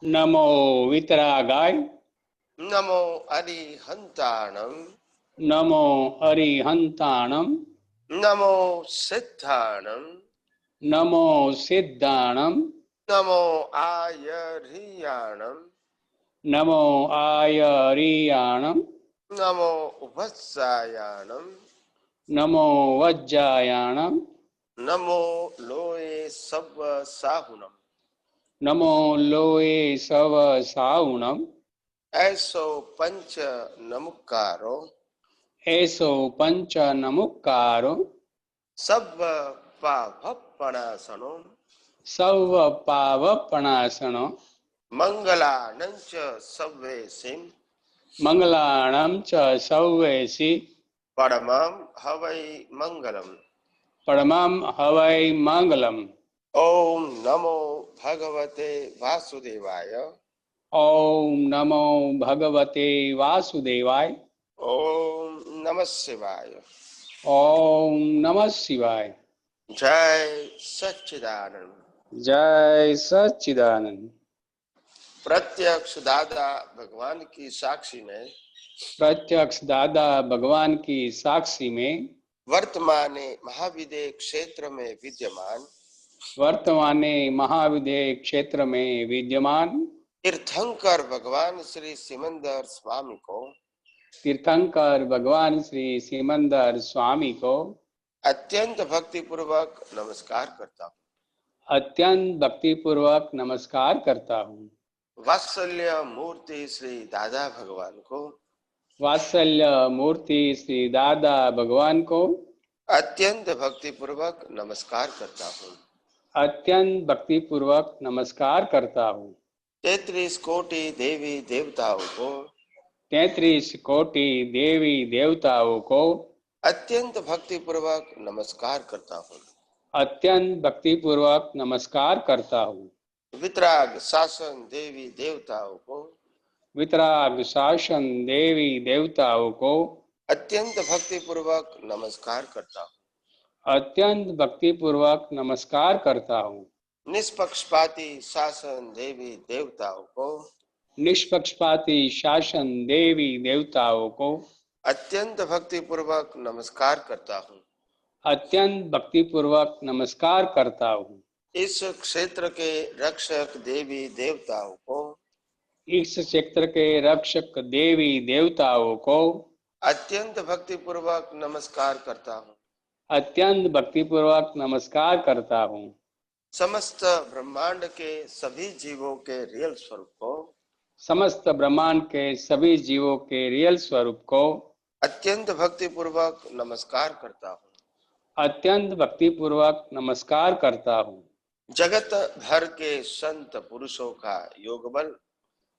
नमो वितरागाय। नमो अरिहंताणं। नमो अरिहंताणं। नमो सिद्धाणं। नमो सिद्धाणं। नमो आयर्याणं। नमो आयर्याणं। नमो वत्सायाणं। नमो वज्जायाणं। नमो लोये सव साहुणं। नमो लोये सव साहुणं। ऐसो पंच नमुकारो। ऐसो पंच नमुक्कारो। सव पावपणासनो। सव पावपणासनो। मंगलानंच सव्वेसिं। मंगलाणं च सव्वेसि। परमं हवै मंगलम्। परमं हवै मंगलम्। ओम नमो भगवते वासुदेवाय। ओम नमो भगवते वासुदेवाय। ओम नमः शिवाय। ओम नमः शिवाय। जय सच्चिदानंद। जय सच्चिदानंद। प्रत्यक्ष दादा भगवान की साक्षी में प्रत्यक्ष दादा भगवान की साक्षी में वर्तमाने महाविदय क्षेत्र में विद्यमान वर्तमाने महाविद्य क्षेत्र में विद्यमान तीर्थंकर भगवान श्री सिमंदर स्वामी को तीर्थंकर भगवान श्री सिमंदर स्वामी को अत्यंत भक्ति पूर्वक नमस्कार करता हूँ। अत्यंत भक्ति पूर्वक नमस्कार करता हूँ। वात्सल्य मूर्ति श्री दादा भगवान को वात्सल्य मूर्ति श्री दादा भगवान को अत्यंत भक्ति पूर्वक नमस्कार करता हूँ। अत्यंत भक्ति पूर्वक नमस्कार करता हूँ। 33 कोटि देवी देवताओं को 33 कोटि देवी देवताओं को अत्यंत भक्ति पूर्वक नमस्कार करता हूँ। अत्यंत भक्ति पूर्वक नमस्कार करता हूँ। वितराग शासन देवी देवताओं को वितराग शासन देवी देवताओं को अत्यंत भक्ति पूर्वक नमस्कार करता हूँ। अत्यंत भक्ति पूर्वक नमस्कार करता हूँ। निष्पक्षपाती शासन देवी देवताओं को निष्पक्षपाती शासन देवी देवताओं को अत्यंत भक्ति पूर्वक नमस्कार करता हूँ। अत्यंत भक्ति पूर्वक नमस्कार करता हूँ। इस क्षेत्र के रक्षक देवी देवताओं को इस क्षेत्र के रक्षक देवी देवताओं को अत्यंत भक्ति पूर्वक नमस्कार करता हूँ। अत्यंत भक्ति पूर्वक नमस्कार करता हूँ। समस्त ब्रह्मांड के सभी जीवों के रियल स्वरूप को समस्त ब्रह्मांड के सभी जीवों के रियल स्वरूप को अत्यंत भक्ति पूर्वक नमस्कार करता हूँ। अत्यंत भक्ति पूर्वक नमस्कार करता हूँ। जगत भर के संत पुरुषों का योग बल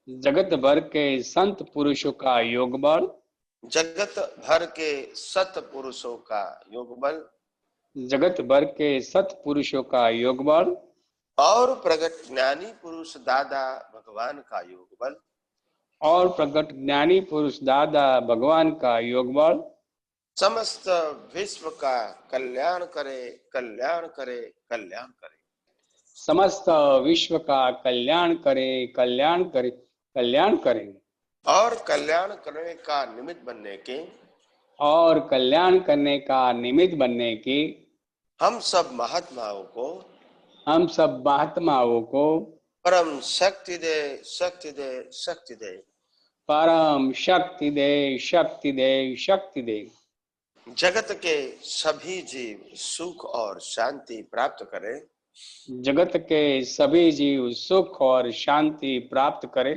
जगत भर के संत पुरुषों का योग बल जगत भर के सत पुरुषों का योग बल जगत भर के सत पुरुषों का योग बल और प्रगट ज्ञानी पुरुष दादा भगवान का योग बल और प्रगट ज्ञानी पुरुष दादा भगवान का योग बल समस्त विश्व का कल्याण करे कल्याण करे कल्याण करे। समस्त विश्व का कल्याण करे कल्याण करे कल्याण करे। और कल्याण करने का निमित्त बनने के और कल्याण करने का निमित्त बनने की हम सब महात्माओं को हम सब महात्माओं को परम शक्ति दे शक्ति दे शक्ति दे परम शक्ति दे शक्ति दे शक्ति दे। जगत के सभी जीव सुख और शांति प्राप्त करें। जगत के सभी जीव सुख और शांति प्राप्त करें।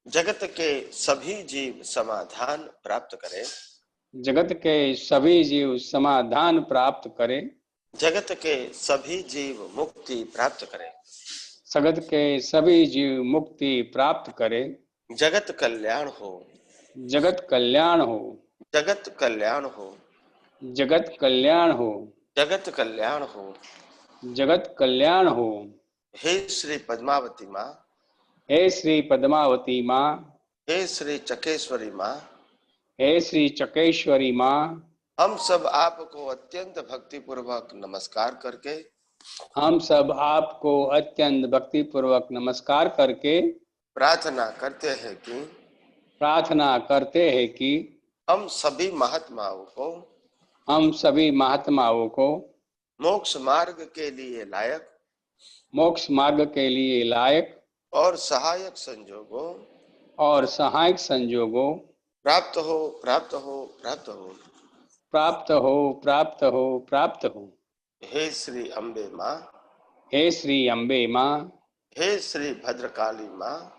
जगत के सभी जीव समाधान प्राप्त करें। जगत के सभी जीव समाधान प्राप्त करें। जगत के सभी जीव मुक्ति प्राप्त करें। जगत के सभी जीव मुक्ति प्राप्त करें। जगत कल्याण हो। जगत कल्याण हो। जगत कल्याण हो। जगत कल्याण हो। जगत कल्याण हो। जगत कल्याण हो। हे श्री पद्मावती माँ। हे श्री पद्मावती माँ। हे श्री चकेश्वरी माँ। हे श्री चकेश्वरी माँ। हम सब आपको अत्यंत भक्ति पूर्वक नमस्कार करके हम सब आपको अत्यंत भक्ति पूर्वक नमस्कार करके प्रार्थना करते हैं कि हम सभी महात्माओं को मोक्ष मार्ग के लिए लायक मोक्ष मार्ग के लिए लायक और सहायक संजोगों प्राप्त हो प्राप्त हो प्राप्त हो प्राप्त हो। हे श्री अम्बे माँ, हे श्री अम्बे माँ, हे श्री भद्रकाली माँ,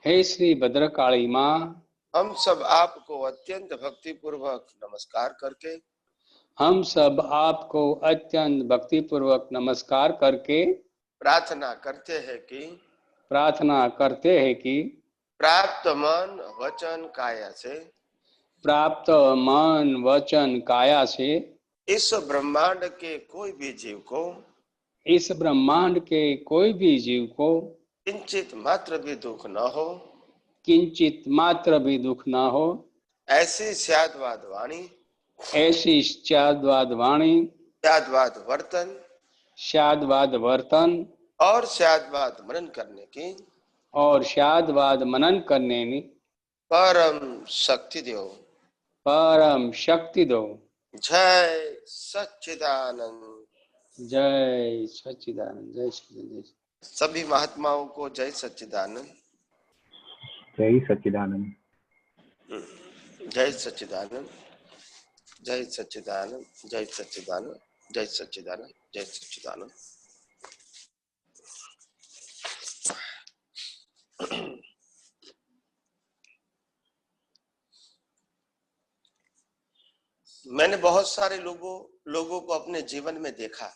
हे श्री भद्रकाली माँ, हम सब आपको अत्यंत भक्ति पूर्वक नमस्कार करके प्रार्थना करते हैं कि प्राप्त मन वचन काया से इस ब्रह्मांड के कोई भी जीव को किंचित मात्र भी दुख न हो ऐसी स्याद्वाद वाणी स्याद्वाद वर्तन और स्याद्वाद मनन करने की परम शक्ति दो। जय सच्चिदानंद। जय सच्चिदानंद। जय सच्चिदानंद। सभी महात्माओं को जय सच्चिदानंद। जय सच्चिदानंद। जय सच्चिदानंद। जय सच्चिदानंद। जय सच्चिदानंद। जय सच्चिदानंद। जय सच्चिदानंद। मैंने बहुत सारे लोगों को अपने जीवन में देखा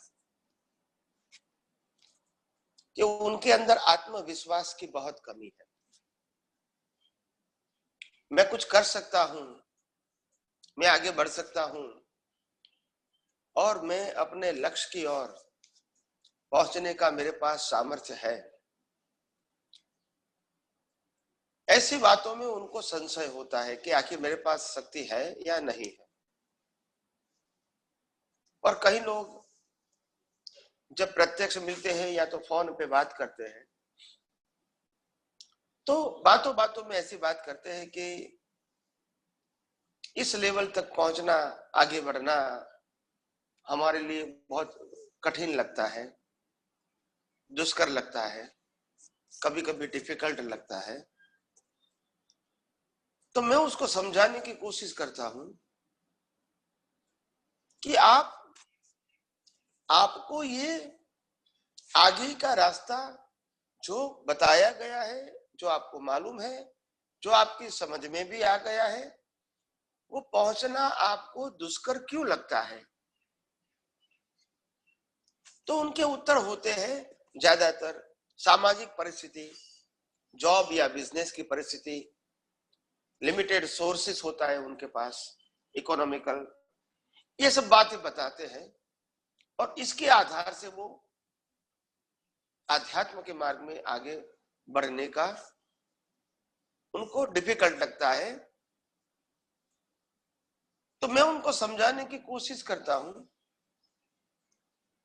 कि उनके अंदर आत्मविश्वास की बहुत कमी है। मैं कुछ कर सकता हूं, मैं आगे बढ़ सकता हूं और मैं अपने लक्ष्य की ओर पहुंचने का मेरे पास सामर्थ्य है। ऐसी बातों में उनको संशय होता है कि आखिर मेरे पास शक्ति है या नहीं है। और कई लोग जब प्रत्यक्ष मिलते हैं या तो फोन पे बात करते हैं तो बातों बातों में ऐसी बात करते हैं कि इस लेवल तक पहुंचना, आगे बढ़ना हमारे लिए बहुत कठिन लगता है, दुष्कर लगता है, कभी कभी डिफिकल्ट लगता है। तो मैं उसको समझाने की कोशिश करता हूं कि आपको ये आगे का रास्ता जो बताया गया है, जो आपको मालूम है, जो आपकी समझ में भी आ गया है, वो पहुंचना आपको दुष्कर क्यों लगता है? तो उनके उत्तर होते हैं ज्यादातर सामाजिक परिस्थिति, जॉब या बिजनेस की परिस्थिति, लिमिटेड सोर्सेस होता है उनके पास, इकोनॉमिकल, ये सब बातें बताते हैं और इसके आधार से वो आध्यात्म के मार्ग में आगे बढ़ने का उनको डिफिकल्ट लगता है। तो मैं उनको समझाने की कोशिश करता हूं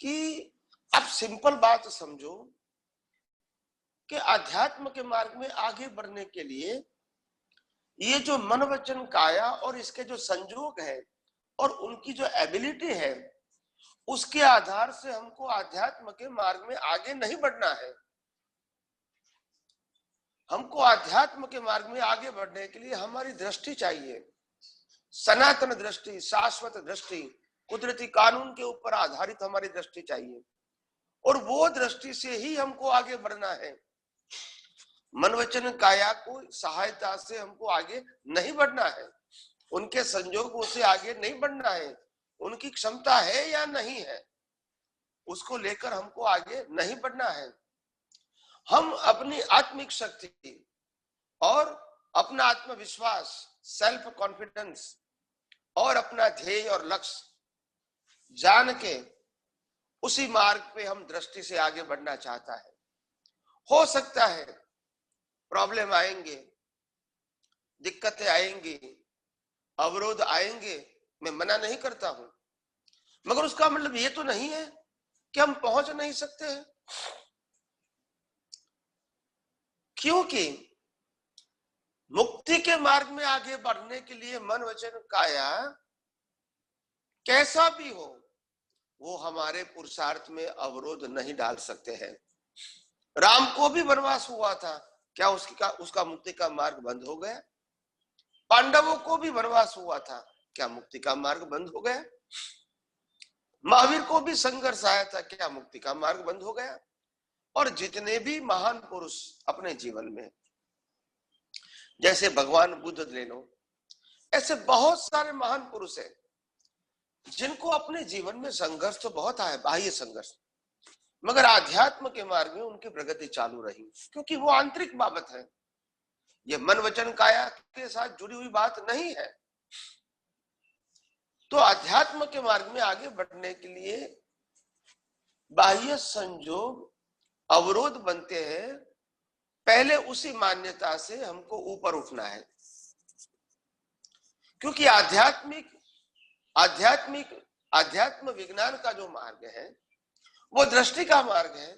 कि आप सिंपल बात समझो कि आध्यात्म के मार्ग में आगे बढ़ने के लिए ये जो मन वचन काया और इसके जो संयोग है और उनकी जो एबिलिटी है, उसके आधार से हमको आध्यात्म के मार्ग में आगे नहीं बढ़ना है। हमको आध्यात्म के मार्ग में आगे बढ़ने के लिए हमारी दृष्टि चाहिए, सनातन दृष्टि, शाश्वत दृष्टि, कुदरती कानून के ऊपर आधारित हमारी दृष्टि चाहिए और वो दृष्टि से ही हमको आगे बढ़ना है। मन वचन काया को सहायता से हमको आगे नहीं बढ़ना है, उनके संजोगों से आगे नहीं बढ़ना है। उनकी क्षमता है या नहीं है, उसको लेकर हमको आगे नहीं बढ़ना है। हम अपनी आत्मिक शक्ति और अपना आत्मविश्वास, सेल्फ कॉन्फिडेंस और अपना ध्येय और लक्ष्य जान के उसी मार्ग पे हम दृष्टि से आगे बढ़ना चाहता है। हो सकता है प्रॉब्लम आएंगे, दिक्कतें आएंगी, अवरोध आएंगे, मैं मना नहीं करता हूं, मगर उसका मतलब ये तो नहीं है कि हम पहुंच नहीं सकते हैं। क्योंकि मुक्ति के मार्ग में आगे बढ़ने के लिए मन वचन काया कैसा भी हो, वो हमारे पुरुषार्थ में अवरोध नहीं डाल सकते हैं। राम को भी वनवास हुआ था, क्या उसका मुक्ति का मार्ग बंद हो गया? पांडवों को भी वनवास हुआ था, क्या मुक्ति का मार्ग बंद हो गया? महावीर को भी संघर्ष आया था, क्या मुक्ति का मार्ग बंद हो गया? और जितने भी महान पुरुष अपने जीवन में, जैसे भगवान बुद्ध ले लो, ऐसे बहुत सारे महान पुरुष हैं जिनको अपने जीवन में संघर्ष तो बहुत आया, बाह्य संघर्ष, मगर आध्यात्म के मार्ग में उनकी प्रगति चालू रही, क्योंकि वो आंतरिक बाबत है, ये मन वचन काया के साथ जुड़ी हुई बात नहीं है। तो आध्यात्म के मार्ग में आगे बढ़ने के लिए बाह्य संजोग अवरोध बनते हैं, पहले उसी मान्यता से हमको ऊपर उठना है, क्योंकि आध्यात्म विज्ञान का जो मार्ग है वो दृष्टि का मार्ग है,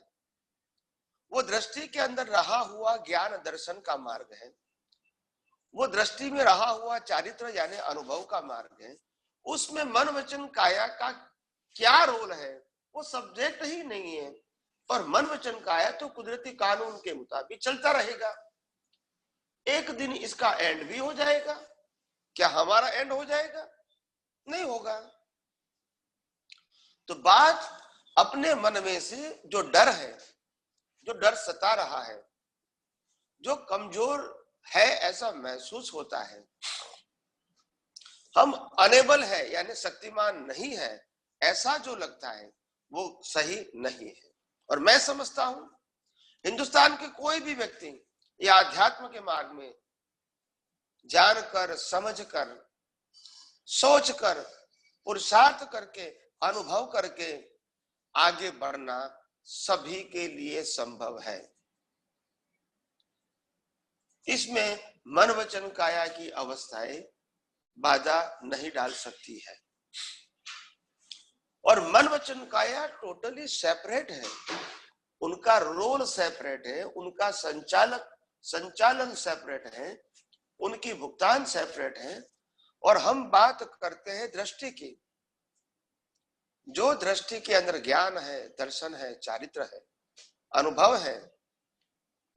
वो दृष्टि के अंदर रहा हुआ ज्ञान दर्शन का मार्ग है, वो दृष्टि में रहा हुआ चारित्र यानी अनुभव का मार्ग है। उसमें मन वचन काया का क्या रोल है वो सब्जेक्ट ही नहीं है, और मन वचन काया तो कुदरती कानून के मुताबिक चलता रहेगा। एक दिन इसका एंड भी हो जाएगा। क्या हमारा एंड हो जाएगा? नहीं होगा। तो बात अपने मन में से जो डर है, जो डर सता रहा है, जो कमजोर है ऐसा महसूस होता है, हम अनेबल है यानी शक्तिमान नहीं है ऐसा जो लगता है, वो सही नहीं है। और मैं समझता हूं हिंदुस्तान के कोई भी व्यक्ति या अध्यात्म के मार्ग में जानकर, समझकर, सोचकर, पुरुषार्थ करके, अनुभव करके आगे बढ़ना सभी के लिए संभव है। इसमें मन वचन काया की अवस्थाएं बाधा नहीं डाल सकती है, और मन वचन काया टोटली सेपरेट है, उनका रोल सेपरेट है, उनका संचालन सेपरेट है, उनकी भुगतान सेपरेट है। और हम बात करते हैं दृष्टि की, जो दृष्टि के अंदर ज्ञान है, दर्शन है, चारित्र है, अनुभव है,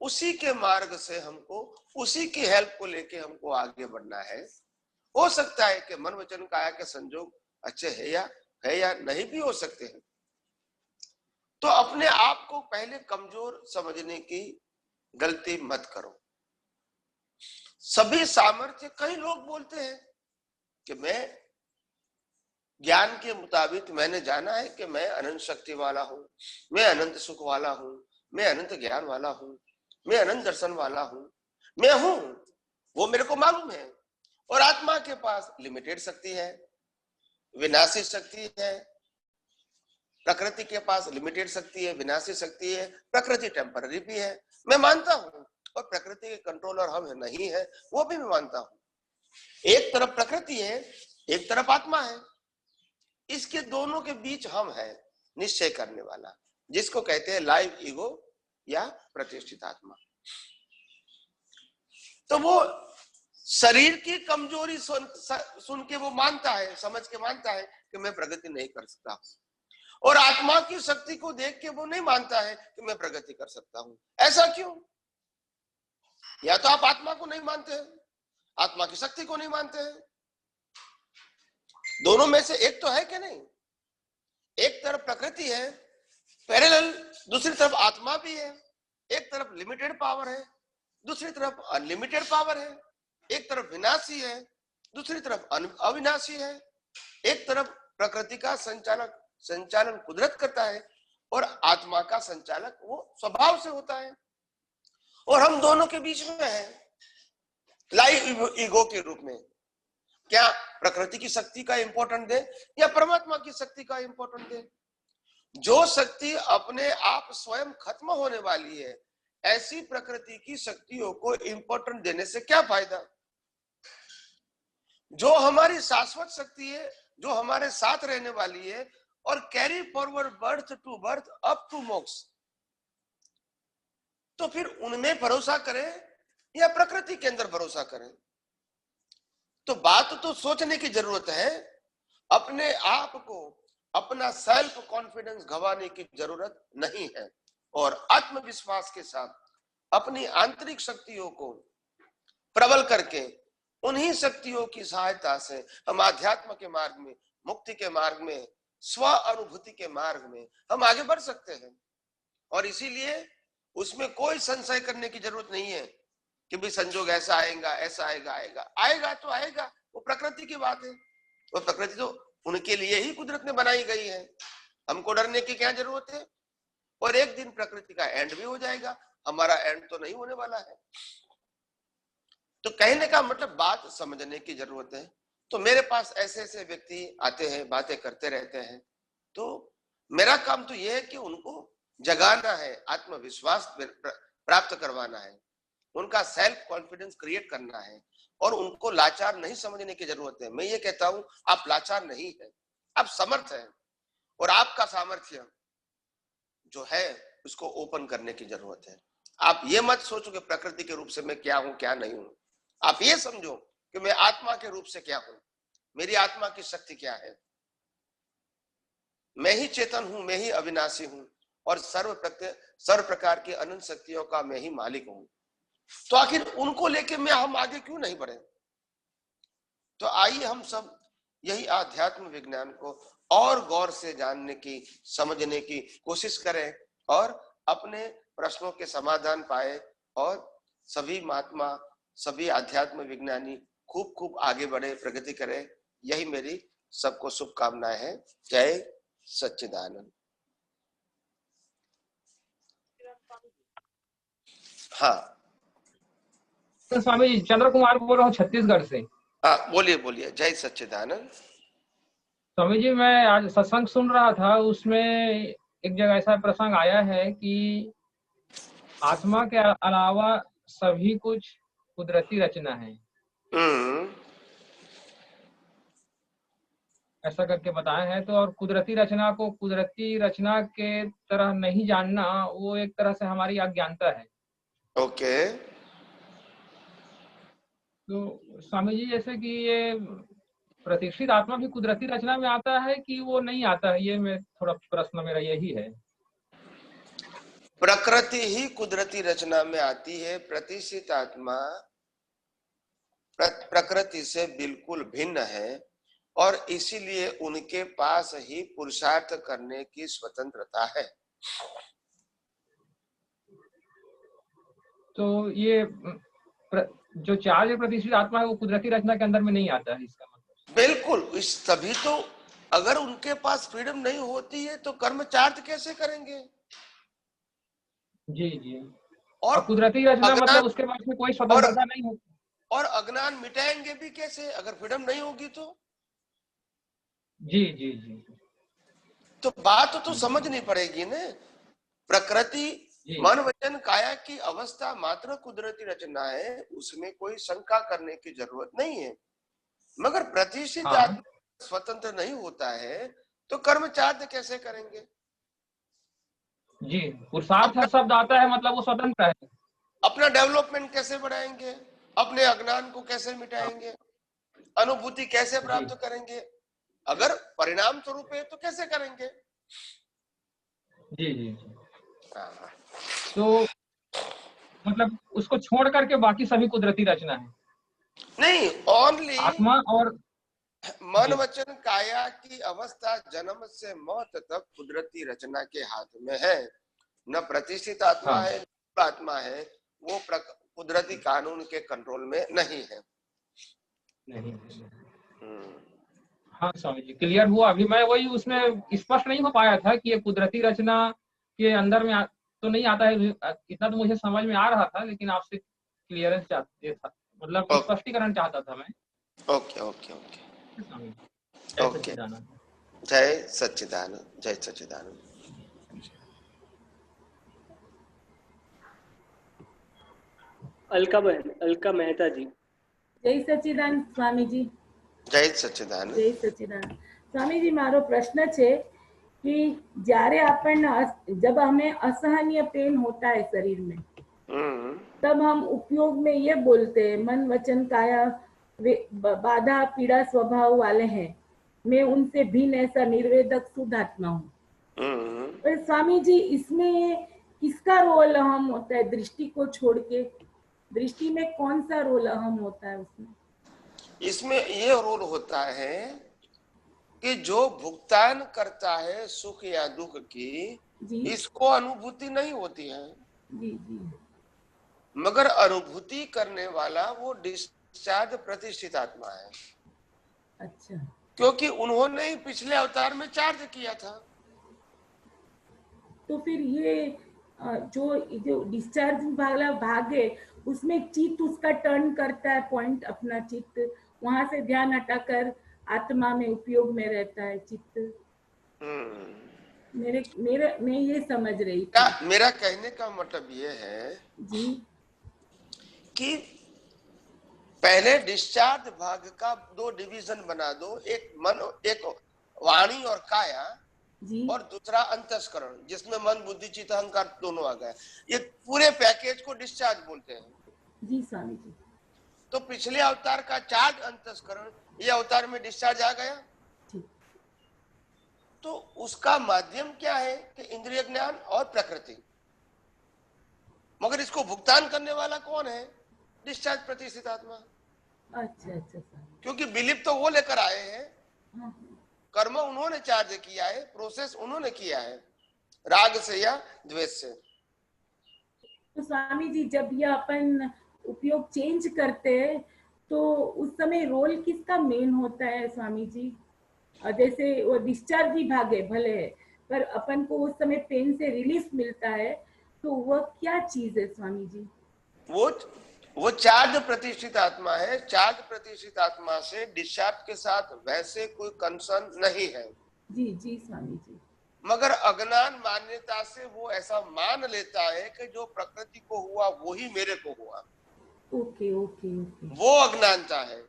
उसी के मार्ग से हमको, उसी की हेल्प को लेके हमको आगे बढ़ना है। हो सकता है कि मन वचन काया के संजोग अच्छे है या नहीं भी हो सकते हैं। तो अपने आप को पहले कमजोर समझने की गलती मत करो। सभी सामर्थ्य, कई लोग बोलते हैं कि मैं ज्ञान के मुताबिक मैंने जाना है कि मैं अनंत शक्ति वाला हूं, मैं अनंत सुख वाला हूं, मैं अनंत ज्ञान वाला हूं, मैं अनंत दर्शन वाला हूं, मैं हूं, वो मेरे को मालूम है। और आत्मा के पास लिमिटेड शक्ति है, विनाशी शक्ति है, प्रकृति के पास लिमिटेड शक्ति है, विनाशी शक्ति है, प्रकृति टेम्पररी भी है, मैं मानता हूं। और प्रकृति के कंट्रोलर हम नहीं है, वो भी मैं मानता हूं। एक तरफ प्रकृति है, एक तरफ आत्मा है, इसके दोनों के बीच हम है निश्चय करने वाला, जिसको कहते हैं लाइव ईगो या प्रतिष्ठित आत्मा। तो वो शरीर की कमजोरी सुन के वो मानता है, समझ के मानता है कि मैं प्रगति नहीं कर सकता, और आत्मा की शक्ति को देख के वो नहीं मानता है कि मैं प्रगति कर सकता हूं। ऐसा क्यों? या तो आप आत्मा को नहीं मानते हैं, आत्मा की शक्ति को नहीं मानते हैं, दोनों में से एक तो है कि नहीं। एक तरफ प्रकृति है पैरेलल, दूसरी तरफ आत्मा भी है। एक तरफ लिमिटेड पावर है, दूसरी तरफ अनलिमिटेड पावर है। एक तरफ विनाशी है, दूसरी तरफ अविनाशी है। एक तरफ प्रकृति का संचालन कुदरत करता है, और आत्मा का संचालक वो स्वभाव से होता है, और हम दोनों के बीच में है लाइव ईगो के रूप में। क्या प्रकृति की शक्ति का इंपॉर्टेंट दे या परमात्मा की शक्ति का इंपॉर्टेंट दे? जो शक्ति अपने आप स्वयं खत्म होने वाली है, ऐसी प्रकृति की शक्तियों को इंपॉर्टेंट देने से क्या फायदा? जो हमारी शाश्वत शक्ति है, जो हमारे साथ रहने वाली है, और carry forward birth to birth up to moksha, तो फिर उनमें भरोसा करें या प्रकृति के अंदर भरोसा करें? तो बात तो सोचने की जरूरत है। अपने आप को, अपना सेल्फ कॉन्फिडेंस गंवाने की जरूरत नहीं है और आत्मविश्वास के साथ अपनी आंतरिक शक्तियों को प्रबल करके उन्हीं शक्तियों की सहायता से हम आध्यात्म के मार्ग में, मुक्ति के मार्ग में, स्व अनुभूति के मार्ग में हम आगे बढ़ सकते हैं। और इसीलिए उसमें कोई संशय करने की जरूरत नहीं है कि भी संजोग ऐसा आएगा, ऐसा आएगा, आएगा तो आएगा, वो प्रकृति की बात है। वो प्रकृति तो उनके लिए ही कुदरत ने बनाई गई है, हमको डरने की क्या जरूरत है? और एक दिन प्रकृति का एंड भी हो जाएगा, हमारा एंड तो नहीं होने वाला है। तो कहने का मतलब बात समझने की जरूरत है। तो मेरे पास ऐसे ऐसे व्यक्ति आते हैं, बातें करते रहते हैं, तो मेरा काम तो यह है कि उनको जगाना है, आत्मविश्वास प्राप्त करवाना है, उनका सेल्फ कॉन्फिडेंस क्रिएट करना है और उनको लाचार नहीं समझने की जरूरत है। मैं ये कहता हूं, आप लाचार नहीं है, आप समर्थ हैं और आपका सामर्थ्य जो है उसको ओपन करने की जरूरत है। आप ये मत सोचो कि प्रकृति के रूप से मैं क्या हूं क्या नहीं हूं। आप ये समझो कि मैं आत्मा के रूप से क्या हूं, मेरी आत्मा की शक्ति क्या है। मैं ही चेतन हूं, मैं ही अविनाशी हूं और सर्व प्रकार की अनंत शक्तियों का मैं ही मालिक हूं। तो आखिर उनको लेके हम आगे क्यों नहीं बढ़े? तो आइए हम सब यही आध्यात्म विज्ञान को और गौर से जानने की, समझने की कोशिश करें और अपने प्रश्नों के समाधान पाए और सभी महात्मा, सभी आध्यात्म विज्ञानी खूब खूब आगे बढ़े, प्रगति करें। यही मेरी सबको शुभकामनाएं हैं। जय सच्चिदानंद। हाँ स्वामी जी, चंद्र कुमार बोल रहा हूँ छत्तीसगढ़ से। हाँ, बोलिए बोलिए। जय सच्चिदानंद। स्वामी जी, मैं आज सत्संग सुन रहा था, उसमें एक जगह ऐसा प्रसंग आया है कि आत्मा के अलावा सभी कुछ कुदरती रचना है, ऐसा करके बताया है। तो और कुदरती रचना को कुदरती रचना के तरह नहीं जानना, वो एक तरह से हमारी अज्ञानता है। ओके। तो स्वामी जी, जैसे कि ये प्रतिष्ठित आत्मा भी कुदरती रचना में आता है कि वो नहीं आता है, ये मैं थोड़ा प्रश्न मेरा यही है। प्रकृति ही कुदरती रचना में आती है। प्रतिष्ठित आत्मा प्रकृति से बिल्कुल भिन्न है और इसीलिए उनके पास ही पुरुषार्थ करने की स्वतंत्रता है। तो ये जो चार्ज प्रतिष्ठित आत्मा है वो कुदरती रचना के अंदर में नहीं आता है, इसका मतलब? बिल्कुल। इस तभी तो अगर उनके पास फ्रीडम नहीं होती है तो कर्म चार्ज कैसे करेंगे? जी जी। और कुदरती रचना मतलब उसके पास में कोई स्वतंत्रता नहीं होती। और अज्ञान मिटाएंगे भी कैसे अगर फ्रीडम नहीं होगी तो? जी जी जी। तो बात तो समझनी पड़ेगी ना। प्रकृति, मन, वचन, काया की अवस्था मात्र कुदरती रचना है, उसमें कोई शंका करने की जरूरत नहीं है। मगर प्रतिष्ठित आत्मा स्वतंत्र नहीं होता है तो कर्म चार्ज कैसे करेंगे? जी, पुरुषार्थ शब्द आता है मतलब वो स्वतंत्र है। अपना डेवलपमेंट कैसे बढ़ाएंगे? अपने अज्ञान को कैसे मिटाएंगे? अनुभूति कैसे प्राप्त करेंगे? अगर परिणाम स्वरूप है तो कैसे करेंगे? जी जी। तो मतलब उसको छोड़ करके बाकी सभी कुदरती रचना है? नहीं, ओनली आत्मा और मन, वचन, काया की अवस्था जन्म से मौत तक कुदरती रचना के हाथ में है। न प्रतिष्ठित आत्मा है, न आत्मा है, वो कुदरती कानून के कंट्रोल में नहीं है। नहीं। हाँ स्वामी जी, क्लियर हुआ। अभी मैं वही उसमें स्पष्ट नहीं हो पाया था कि ये कुदरती रचना के अंदर में तो नहीं आता है, इतना तो मुझे समझ में आ रहा था, लेकिन आपसे क्लियरेंस चाहते था, मतलब स्पष्टीकरण चाहता था मैं। Okay okay okay okay. जय सच्चिदानंद। जय सच्चिदानंद। अलका मेहता जी। जय सच्चिदानंद स्वामी जी। जय सच्चिदानंद। जय सच्चिदानंद स्वामीजी, મારો પ્રશ્ન છે कि જ્યારે આપણને जब हमें असहनीय पेन होता है शरीर में तब हम उपयोग में ये बोलते हैं मन वचन काया वे बाधा पीड़ा स्वभाव वाले हैं, मैं उनसे भिन्न ऐसा निर्वेदक शुद्ध आत्मा हूँ। पर स्वामी जी इसमें किसका रोल अहम होता है? दृष्टि को छोड़ के दृष्टि में कौन सा रोल अहम होता है उसमें? इसमें ये रोल होता है कि जो भुगतान करता है सुख या दुख की, जी इसको अनुभूति नहीं होती है, जी जी मगर अनुभूति करने वाला वो डिस्चार्ज प्रतिष्ठित आत्मा है। अच्छा, क्योंकि उन्होंने ही पिछले अवतार में चार्ज किया था। तो फिर ये जो डिस्चार्ज वाला भाग है उसमें चित्त उसका टर्न करता है, पॉइंट अपना चित्त वहां से ध्यान हटाकर आत्मा में उपयोग में रहता है चित्त। मैं ये समझ रही थी। मेरा कहने का मतलब ये है जी कि पहले डिस्चार्ज भाग का दो डिवीजन बना दो, एक मन, एक वाणी और काया, जी और दूसरा अंतस्करण जिसमें मन बुद्धि चित्त अहंकार दोनों आ गए। ये पूरे पैकेज को डिस्चार्ज बोलते हैं। जी स्वामी जी। तो पिछले अवतार का चार्ज अंतस्करण ये अवतार में डिस्चार्ज आ गया। तो उसका माध्यम क्या है कि इंद्रिय ज्ञान और प्रकृति, मगर इसको भुगतान करने वाला कौन है? डिस्चार्ज प्रतिष्ठित आत्मा। अच्छा अच्छा स्वामी। क्योंकि बिलीफ तो वो लेकर आए हैं, हाँ, कर्म उन्होंने चार्ज किया है, प्रोसेस उन्होंने किया है, राग से या द्वेष से। तो स्वामी जी जब ये अपन उपयोग चेंज करते हैं तो उस समय रोल किसका मेन होता है स्वामी जी? जैसे वो डिस्चार्ज भी भागे भले है, पर अपन को उस समय पेन से रिलीफ मिलता है, तो वह क्या चीज है स्वामी जी? वो चार्ज प्रतिष्ठित आत्मा है। चार्ज प्रतिष्ठित आत्मा से डिस्चार्ज के साथ वैसे कोई कंसर्न नहीं है। जी जी स्वामी जी। मगर अज्ञान मान्यता से वो ऐसा मान लेता है कि जो प्रकृति को हुआ वो ही मेरे को हुआ। Okay okay okay. वो अज्ञानता है।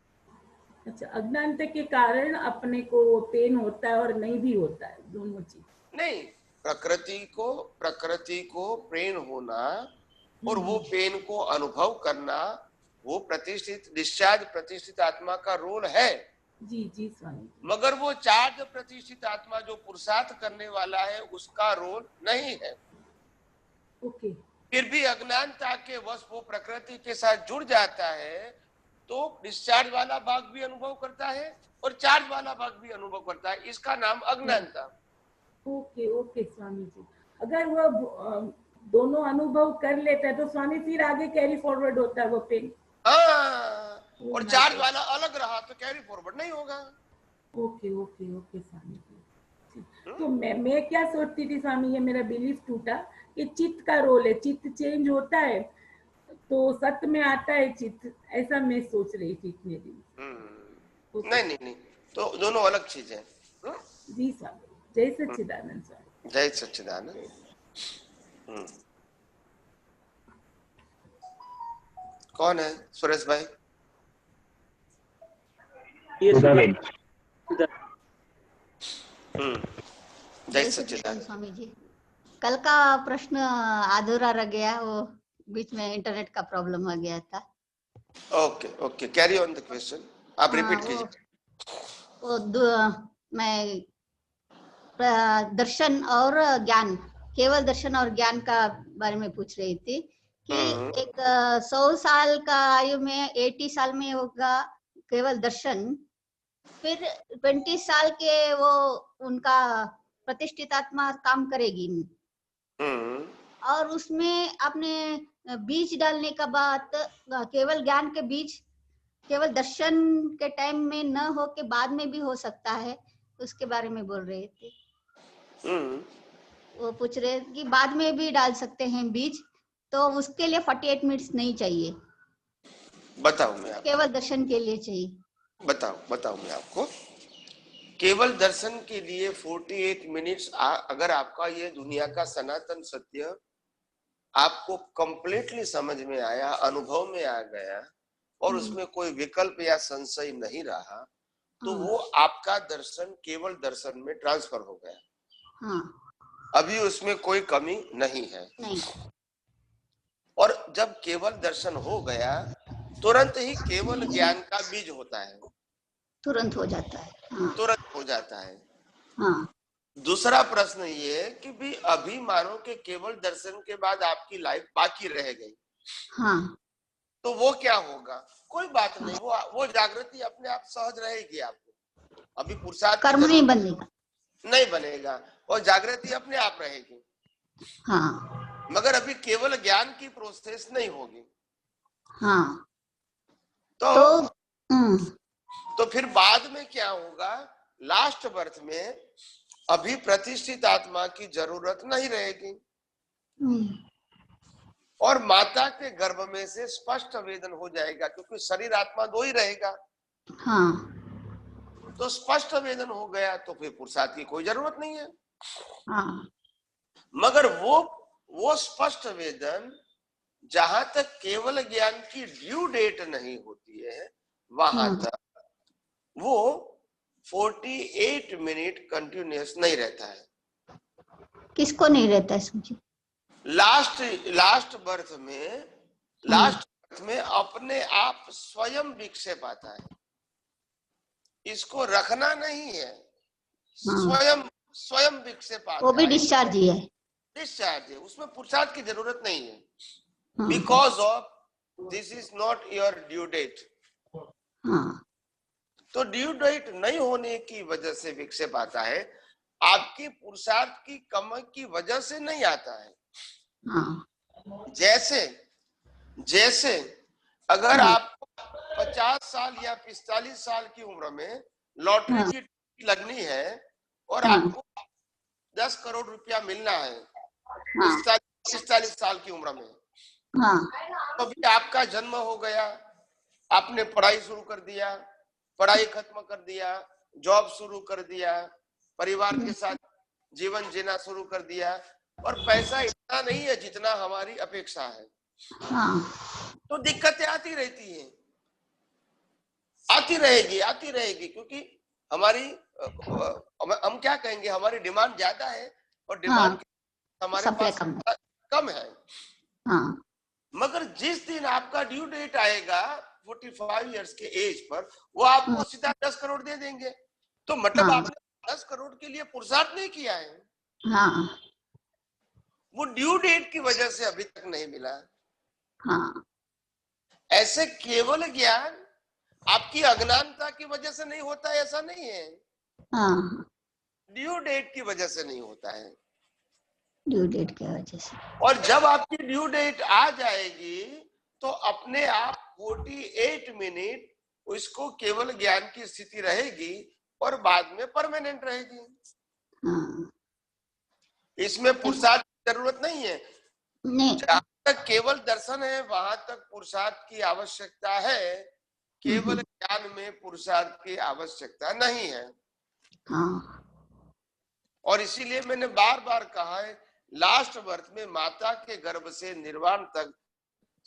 अच्छा, अज्ञानता के कारण अपने को पेन होता है और नहीं भी होता है, दोनों चीज नहीं। प्रकृति को पेन होना और वो पेन को अनुभव करना, वो प्रतिष्ठित डिस्चार्ज प्रतिष्ठित आत्मा का रोल है। जी जी स्वामी। मगर वो चार्ज प्रतिष्ठित आत्मा जो पुरुषार्थ करने वाला है उसका रोल नहीं है। ओके। फिर भी अज्ञानता के वश वो प्रकृति के साथ जुड़ जाता है, तो डिस्चार्ज वाला भाग भी अनुभव करता है और चार्ज वाला भाग भी अनुभव करता है। इसका नाम अज्ञानता। Okay okay Swami ji. अगर वह दोनों अनुभव कर लेता है तो स्वामी फिर आगे कैरी फॉरवर्ड होता है वो पेन। हाँ, और चार्ज वाला अलग रहा तो कैरी फॉरवर्ड नहीं होगा। Okay okay okay Swami ji. तो मैं क्या सोचती थी स्वामी, ये मेरा बिलीफ टूटा कि चित्त का रोल है, चित्त चेंज होता है तो सत्य में आता है चित्त, ऐसा मैं सोच रही थी इतने दिन। नहीं, तो दोनों अलग चीज है। जी स्वामी। जय सच्चिदानंद स्वामी। जय सच्चिदानंद। कौन है सुरेश भाई? जय सच्चिदानंद स्वामी जी। कल का प्रश्न अधूरा रह गया, वो बीच में इंटरनेट का प्रॉब्लम आ गया था। Okay, carry on the question. आप रिपीट कीजिए। मैं दर्शन और ज्ञान, केवल दर्शन और ज्ञान का बारे में पूछ रही थी कि एक 100 साल का आयु में 80 साल में होगा केवल दर्शन, फिर 20 साल के वो उनका प्रतिष्ठित आत्मा काम करेगी, और उसमें आपने बीज डालने का बात केवल ज्ञान के बीज केवल दर्शन के टाइम में न हो के बाद में भी हो सकता है, उसके बारे में बोल रहे थे। वो पूछ रहे कि बाद में भी डाल सकते हैं बीज, तो उसके लिए 48 मिनट्स नहीं चाहिए। बताऊं मैं आपको, केवल दर्शन के लिए चाहिए। बताऊं मैं आपको, केवल दर्शन के लिए 48 मिनट्स। अगर आपका ये दुनिया का सनातन सत्य आपको कंप्लीटली समझ में आया, अनुभव में आ गया और उसमें कोई विकल्प या संशय नहीं रहा, तो वो आपका दर्शन केवल दर्शन में ट्रांसफर हो गया। अभी उसमें कोई कमी नहीं है। और जब केवल दर्शन हो गया तुरंत ही केवल ज्ञान का बीज होता है, तुरंत हो जाता है। हाँ, तुरंत हो जाता है। हाँ, दूसरा प्रश्न ये है कि भी अभी मानो कि केवल दर्शन के बाद आपकी लाइफ बाकी रह गई, हाँ, तो वो क्या होगा? कोई बात नहीं, वो जागृति अपने आप सहज रहेगी। आपको अभी पुरुषार्थ कर्म नहीं बनेगा, नहीं बनेगा और जागृति अपने आप रहेगी। हाँ, मगर अभी केवल ज्ञान की प्रोसेस नहीं होगी। हाँ, तो फिर बाद में क्या होगा? लास्ट बर्थ में अभी प्रतिष्ठित आत्मा की जरूरत नहीं रहेगी और माता के गर्भ में से स्पष्ट वेदन हो जाएगा, क्योंकि शरीर आत्मा दो ही रहेगा। हाँ, तो स्पष्ट वेदन हो गया तो फिर पुरुषार्थ की कोई जरूरत नहीं है। हाँ, मगर वो स्पष्ट वेदन जहां तक केवल ज्ञान की ड्यू डेट नहीं होती है वहां तक वो 48 मिनट कंटिन्यूअस नहीं रहता है। किसको नहीं रहता है समझिए? लास्ट बर्थ में अपने आप स्वयं विक्षेप आता है। इसको रखना नहीं है, स्वयं विक्षेप आता है। वो भी डिस्चार्ज ही है, डिस्चार्ज है, उसमें पुरुषार्थ की जरूरत नहीं है। Because of this is not your due date. तो ड्यू डेट नहीं होने की वजह से विक्षेप आता है, आपकी पुरुषार्थ की कमी की वजह से नहीं आता है। जैसे अगर आपको 50 साल या 45 साल की उम्र में लॉटरी की टिकट लगनी है और आपको 10 करोड़ रुपया मिलना है 45 साल की उम्र में, तो अभी आपका जन्म हो गया, आपने पढ़ाई शुरू कर दिया, पढ़ाई खत्म कर दिया, जॉब शुरू कर दिया, परिवार के साथ जीवन जीना शुरू कर दिया और पैसा इतना नहीं है जितना हमारी अपेक्षा है। तो दिक्कतें आती रहती हैं, आती रहेगी क्योंकि हमारी हम क्या कहेंगे, हमारी डिमांड ज्यादा है और डिमांड हमारे पास कम है। मगर जिस दिन आपका ड्यू डेट आएगा 45 इयर्स के एज पर, वो आपको सीधा 10 करोड़ दे देंगे। तो मतलब आपने 10 करोड़ के लिए पुरुषार्थ नहीं किया है, वो ड्यू डेट की वजह से अभी तक नहीं मिला। ऐसे केवल ज्ञान आपकी अज्ञानता की वजह से नहीं होता है, ऐसा नहीं है, ड्यू डेट की वजह से नहीं होता है, ड्यू डेट की वजह से। और जब आपकी ड्यू डेट आ जाएगी तो अपने आप 48 मिनट उसको केवल ज्ञान की स्थिति रहेगी और बाद में परमानेंट रहेगी। इसमें पुरुषार्थ की जरूरत नहीं है। जहां तक केवल दर्शन है वहां तक पुरुषार्थ की आवश्यकता है, केवल ज्ञान में पुरुषार्थ की आवश्यकता नहीं है। और इसीलिए मैंने बार बार कहा है, लास्ट बर्थ में माता के गर्भ से निर्वाण तक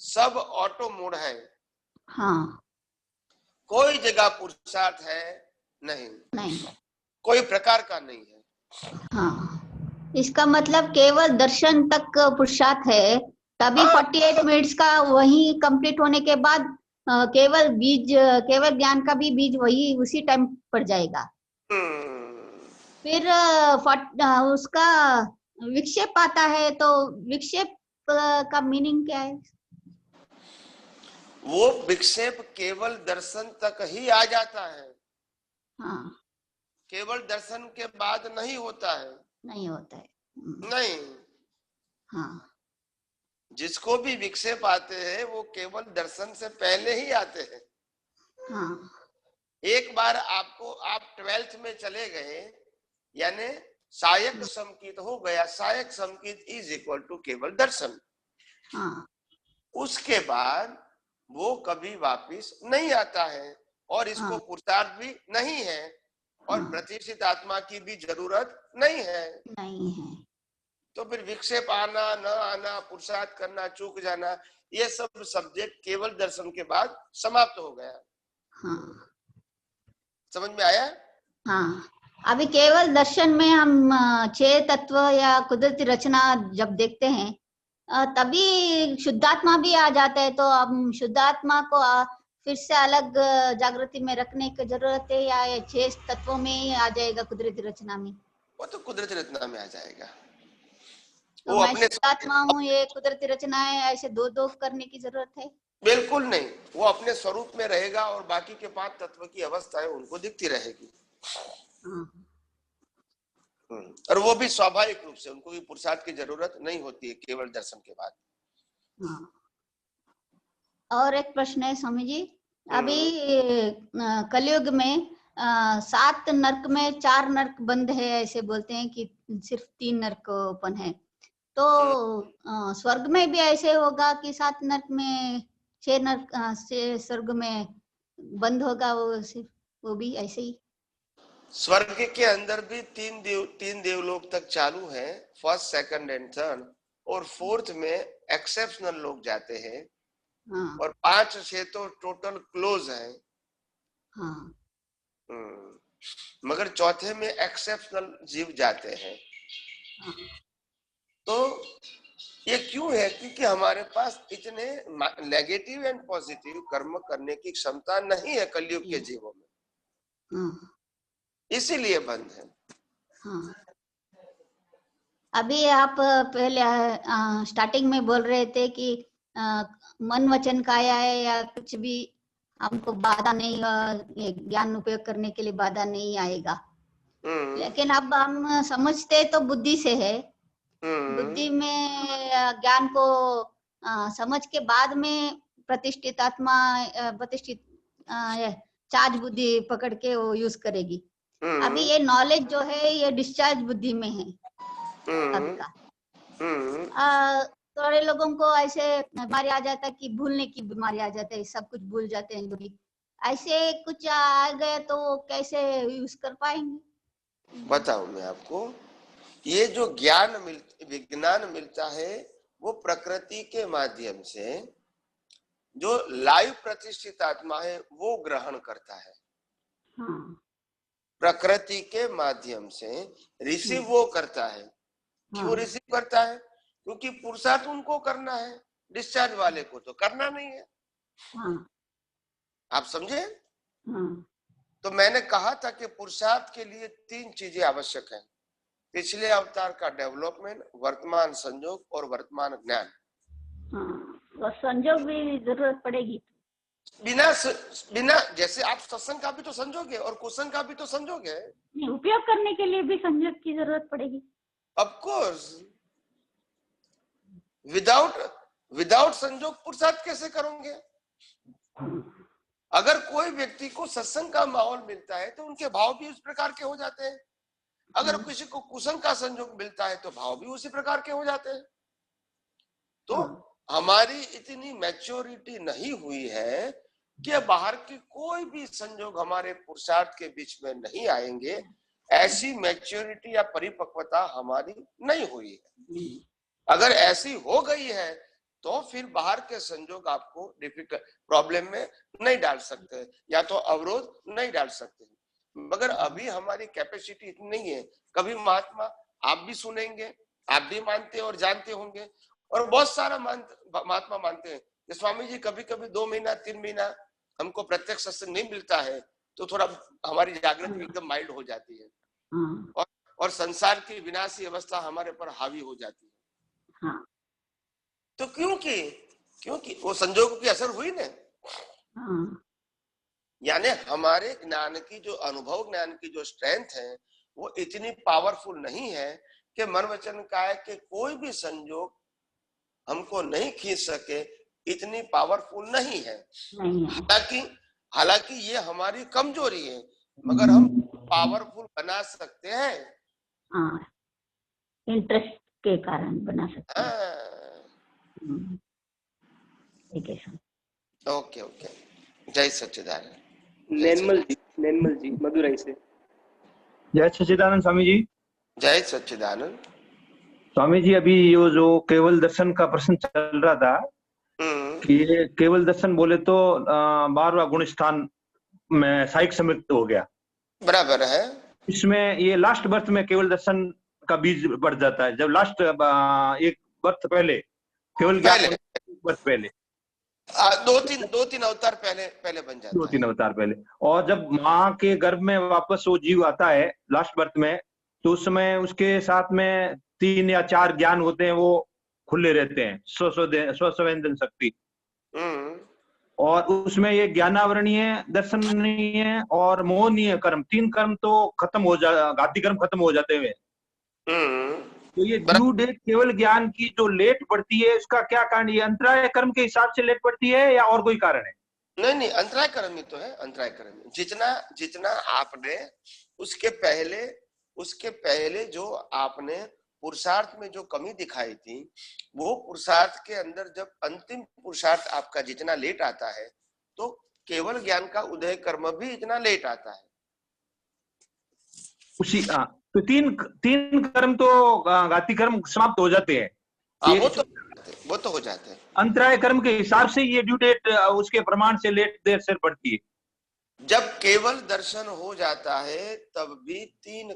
सब ऑटो मोड है। कोई जगह पुरुषार्थ है नहीं, कोई प्रकार का नहीं है। इसका मतलब केवल दर्शन तक पुरुषार्थ है, तभी 48 मिनट्स का वही कंप्लीट होने के बाद केवल ज्ञान का भी बीज वही उसी टाइम पड़ जाएगा। फिर उसका विक्षेप आता है, तो विक्षेप का मीनिंग क्या है? वो विक्षेप केवल दर्शन तक ही आ जाता है, केवल दर्शन के बाद नहीं होता है। नहीं, जिसको भी विक्षेप आते हैं वो केवल दर्शन से पहले ही आते हैं। एक बार आप 12th में चले गए, यानी सायक समकित हो गया, सायक समकित इज इक्वल टू केवल दर्शन। उसके बाद वो कभी वापिस नहीं आता है और इसको पुरुषार्थ भी नहीं है और प्रतिष्ठित आत्मा की भी जरूरत नहीं है। तो फिर विक्षेप आना न आना, पुरुषार्थ करना, चूक जाना, ये सब सब्जेक्ट केवल दर्शन के बाद समाप्त हो गया। समझ में आया? अभी केवल दर्शन में हम 6 तत्व या कुदरती रचना जब देखते हैं, तभी शुद्धात्मा भी आ जाता है, तो हम शुद्धात्मा को फिर से अलग जागृति में रखने की जरूरत है, या ये 6 तत्वों में ही आ जाएगा कुदरती रचना में? वो तो कुदरती रचना में आ जाएगा। तो वो मैं अपने शुद्धात्मा हूँ, ये कुदरती रचना है, ऐसे दो करने की जरूरत है? बिल्कुल नहीं, वो अपने स्वरूप में रहेगा और बाकी के 5 तत्व की अवस्थाएं उनको दिखती रहेगी। और वो भी स्वाभाविक रूप से, उनको भी पुरुषार्थ की जरूरत नहीं होती है केवल दर्शन के बाद। और एक प्रश्न है स्वामी जी, अभी कलयुग में 7 नरक में 4 नरक बंद है, ऐसे बोलते हैं कि सिर्फ 3 नरक ओपन है, तो स्वर्ग में भी ऐसे होगा कि 7 नरक में 6 नरक से स्वर्ग में बंद होगा, वो भी ऐसे ही? स्वर्ग के अंदर भी 3 देवलोक तक चालू है, 1st, 2nd एंड 3rd, और 4th में एक्सेप्शनल लोग जाते हैं। और 5, 6 तो टोटल क्लोज है। मगर 4थे में एक्सेप्शनल जीव जाते हैं। तो ये क्यों है? क्योंकि हमारे पास इतने नेगेटिव एंड पॉजिटिव कर्म करने की क्षमता नहीं है कलयुग के जीवों में, इसीलिए बंद है। अभी आप पहले स्टार्टिंग में बोल रहे थे कि मन वचन काया है या कुछ भी हमको बाधा नहीं, ज्ञान उपयोग करने के लिए बाधा नहीं आएगा, लेकिन अब हम समझते तो बुद्धि से है, बुद्धि में ज्ञान को समझ के बाद में प्रतिष्ठित आत्मा प्रतिष्ठित चार्ज बुद्धि पकड़ के वो यूज करेगी। अभी ये नॉलेज जो है ये डिस्चार्ज बुद्धि में है अभी का। थोड़े लोगों को ऐसे बीमारी आ जाता है कि भूलने की बीमारी आ जाता है, सब कुछ भूल जाते हैं लोग, ऐसे कुछ आ गए तो कैसे यूज कर पाएंगे? बताऊं मैं आपको, ये जो विज्ञान मिलता है वो प्रकृति के माध्यम से, जो लाइव प्रतिष्ठित आत्मा है वो ग्रहण करता है। प्रकृति के माध्यम से रिसीव वो करता है। क्यों रिसीव करता है? क्योंकि पुरुषार्थ उनको करना है, डिस्चार्ज वाले को तो करना नहीं है। आप समझे? तो मैंने कहा था कि पुरुषार्थ के लिए 3 चीजें आवश्यक हैं, पिछले अवतार का डेवलपमेंट, वर्तमान संजोग और वर्तमान ज्ञान। वो संजोग भी जरूरत पड़ेगी। बिना जैसे आप सत्संग का भी तो संजोग है और कुसंग का भी तो संजोग है, उपयोग करने के लिए भी संजोग की जरूरत पड़ेगी। ऑफ कोर्स, विदाउट संजोग पुरुषार्थ कैसे करोगे? अगर कोई व्यक्ति को सत्संग का माहौल मिलता है तो उनके भाव भी उस प्रकार के हो जाते हैं। अगर किसी को कुसंग का संजोग मिलता है तो भाव भी उसी प्रकार के हो जाते हैं। तो हमारी इतनी मैच्योरिटी नहीं हुई है कि बाहर की कोई भी संजोग हमारे पुरुषार्थ के बीच में नहीं आएंगे। ऐसी मैच्योरिटी या परिपक्वता हमारी नहीं हुई है। अगर ऐसी हो गई है तो फिर बाहर के संजोग आपको डिफिकल्ट प्रॉब्लम में नहीं डाल सकते, या तो अवरोध नहीं डाल सकते। मगर अभी हमारी कैपेसिटी इतनी नहीं है। कभी महात्मा आप भी सुनेंगे, आप भी मानते और जानते होंगे, और बहुत सारा महात्मा मानते हैं कि स्वामी जी कभी कभी 2 महीना 3 महीना हमको प्रत्यक्ष सत्संग नहीं मिलता है तो थोड़ा हमारी जागृति एकदम माइल्ड हो जाती है, और संसार की विनाशी अवस्था हमारे पर हावी हो जाती है। तो क्योंकि वो संजोग की असर हुई ना। यानी हमारे ज्ञान की जो अनुभव ज्ञान की जो स्ट्रेंथ है वो इतनी पावरफुल नहीं है कि मन वचन काया के कोई भी संजोग हमको नहीं खींच सके, इतनी पावरफुल नहीं है। हालांकि ये हमारी कमजोरी है, मगर हम पावरफुल बना सकते हैं। इंटरेस्ट के कारण बना सकते हैं। ओके ओके, जय सच्चिदानंद। नैनमल जी मदुरई से। जय सच्चिदानंद स्वामी जी। जय सच्चिदानंद स्वामी जी। अभी ये जो केवल दर्शन का प्रश्न चल रहा था कि ये केवल दर्शन बोले तो 12वां गुण स्थान में साइक समृद्ध हो गया, बराबर है। इसमें ये लास्ट बर्थ में केवल दर्शन का बीज बढ़ जाता है। जब लास्ट एक बर्थ पहले केवल ज्ञान बस पहले 2-3 अवतार पहले बन जाता है। 2-3 अवतार पहले। और जब माँ के गर्भ में वापस वो जीव आता है लास्ट बर्थ में, तो उस समय उसके साथ में 3 या 4 ज्ञान होते हैं, वो खुले रहते हैं, स्वसंवेदन शक्ति। और उसमें ये ज्ञानावरणीय, दर्शनीय और मोहनीय कर्म, 3 कर्म तो खत्म हो घाती कर्म खत्म हो जाते हुए। तो ये ड्यू डेट केवल ज्ञान की जो लेट पड़ती है, इसका क्या कारण? ये अंतराय कर्म के हिसाब से लेट पड़ती है या और कोई कारण है? नहीं, अंतराय कर्म ही तो है। अंतराय कर्म जितना आपने उसके पहले जो आपने पुरुषार्थ में जो कमी दिखाई थी, वो पुरुषार्थ के अंदर जब अंतिम पुरुषार्थ आपका जितना लेट आता है, तो केवल ज्ञान का उदय कर्म भी इतना लेट आता है। उसी तो तीन कर्म तो घाती कर्म समाप्त हो जाते हैं। वो तो हो जाते हैं। अंतराय कर्म के हिसाब से ये ड्यू डेट उसके प्रमाण से लेट देर से पड़ती है। जब केवल दर्शन हो जाता है, तब भी 3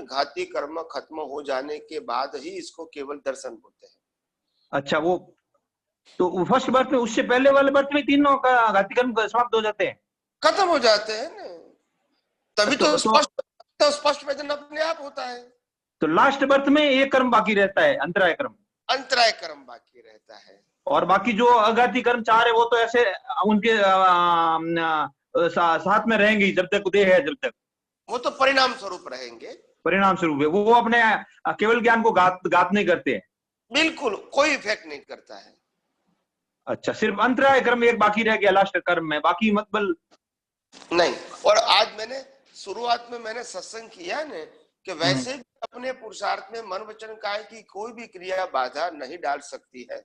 घाती कर्म खत्म हो जाने के बाद ही इसको केवल दर्शन बोलते हैं। अच्छा, वो तो फर्स्ट बर्थ में, उससे पहले वाले बर्थ में तीनों का घाती कर्म समाप्त हो जाते हैं, खत्म हो जाते हैं ना। तभी तो स्पष्ट वेदन अपने आप होता है। तो लास्ट बर्थ में एक कर्म बाकी रहता है, अंतराय कर्म बाकी रहता है। और बाकी जो अघाती कर्म 4 है, वो तो ऐसे उनके साथ में रहेंगे जब तक उदय है, जब तक वो तो परिणाम स्वरूप रहेंगे। परिणाम स्वरूप है, वो अपने केवल ज्ञान को घात नहीं करते हैं। बिल्कुल कोई इफेक्ट नहीं करता है। अच्छा, सिर्फ अंतराय कर्म एक बाकी रह गया लास्ट कर्म में, बाकी मतलब नहीं। और आज मैंने शुरुआत में मैंने सत्संग किया ने कि वैसे भी अपने पुरुषार्थ में मन वचन काया की कोई भी क्रिया बाधा नहीं डाल सकती है।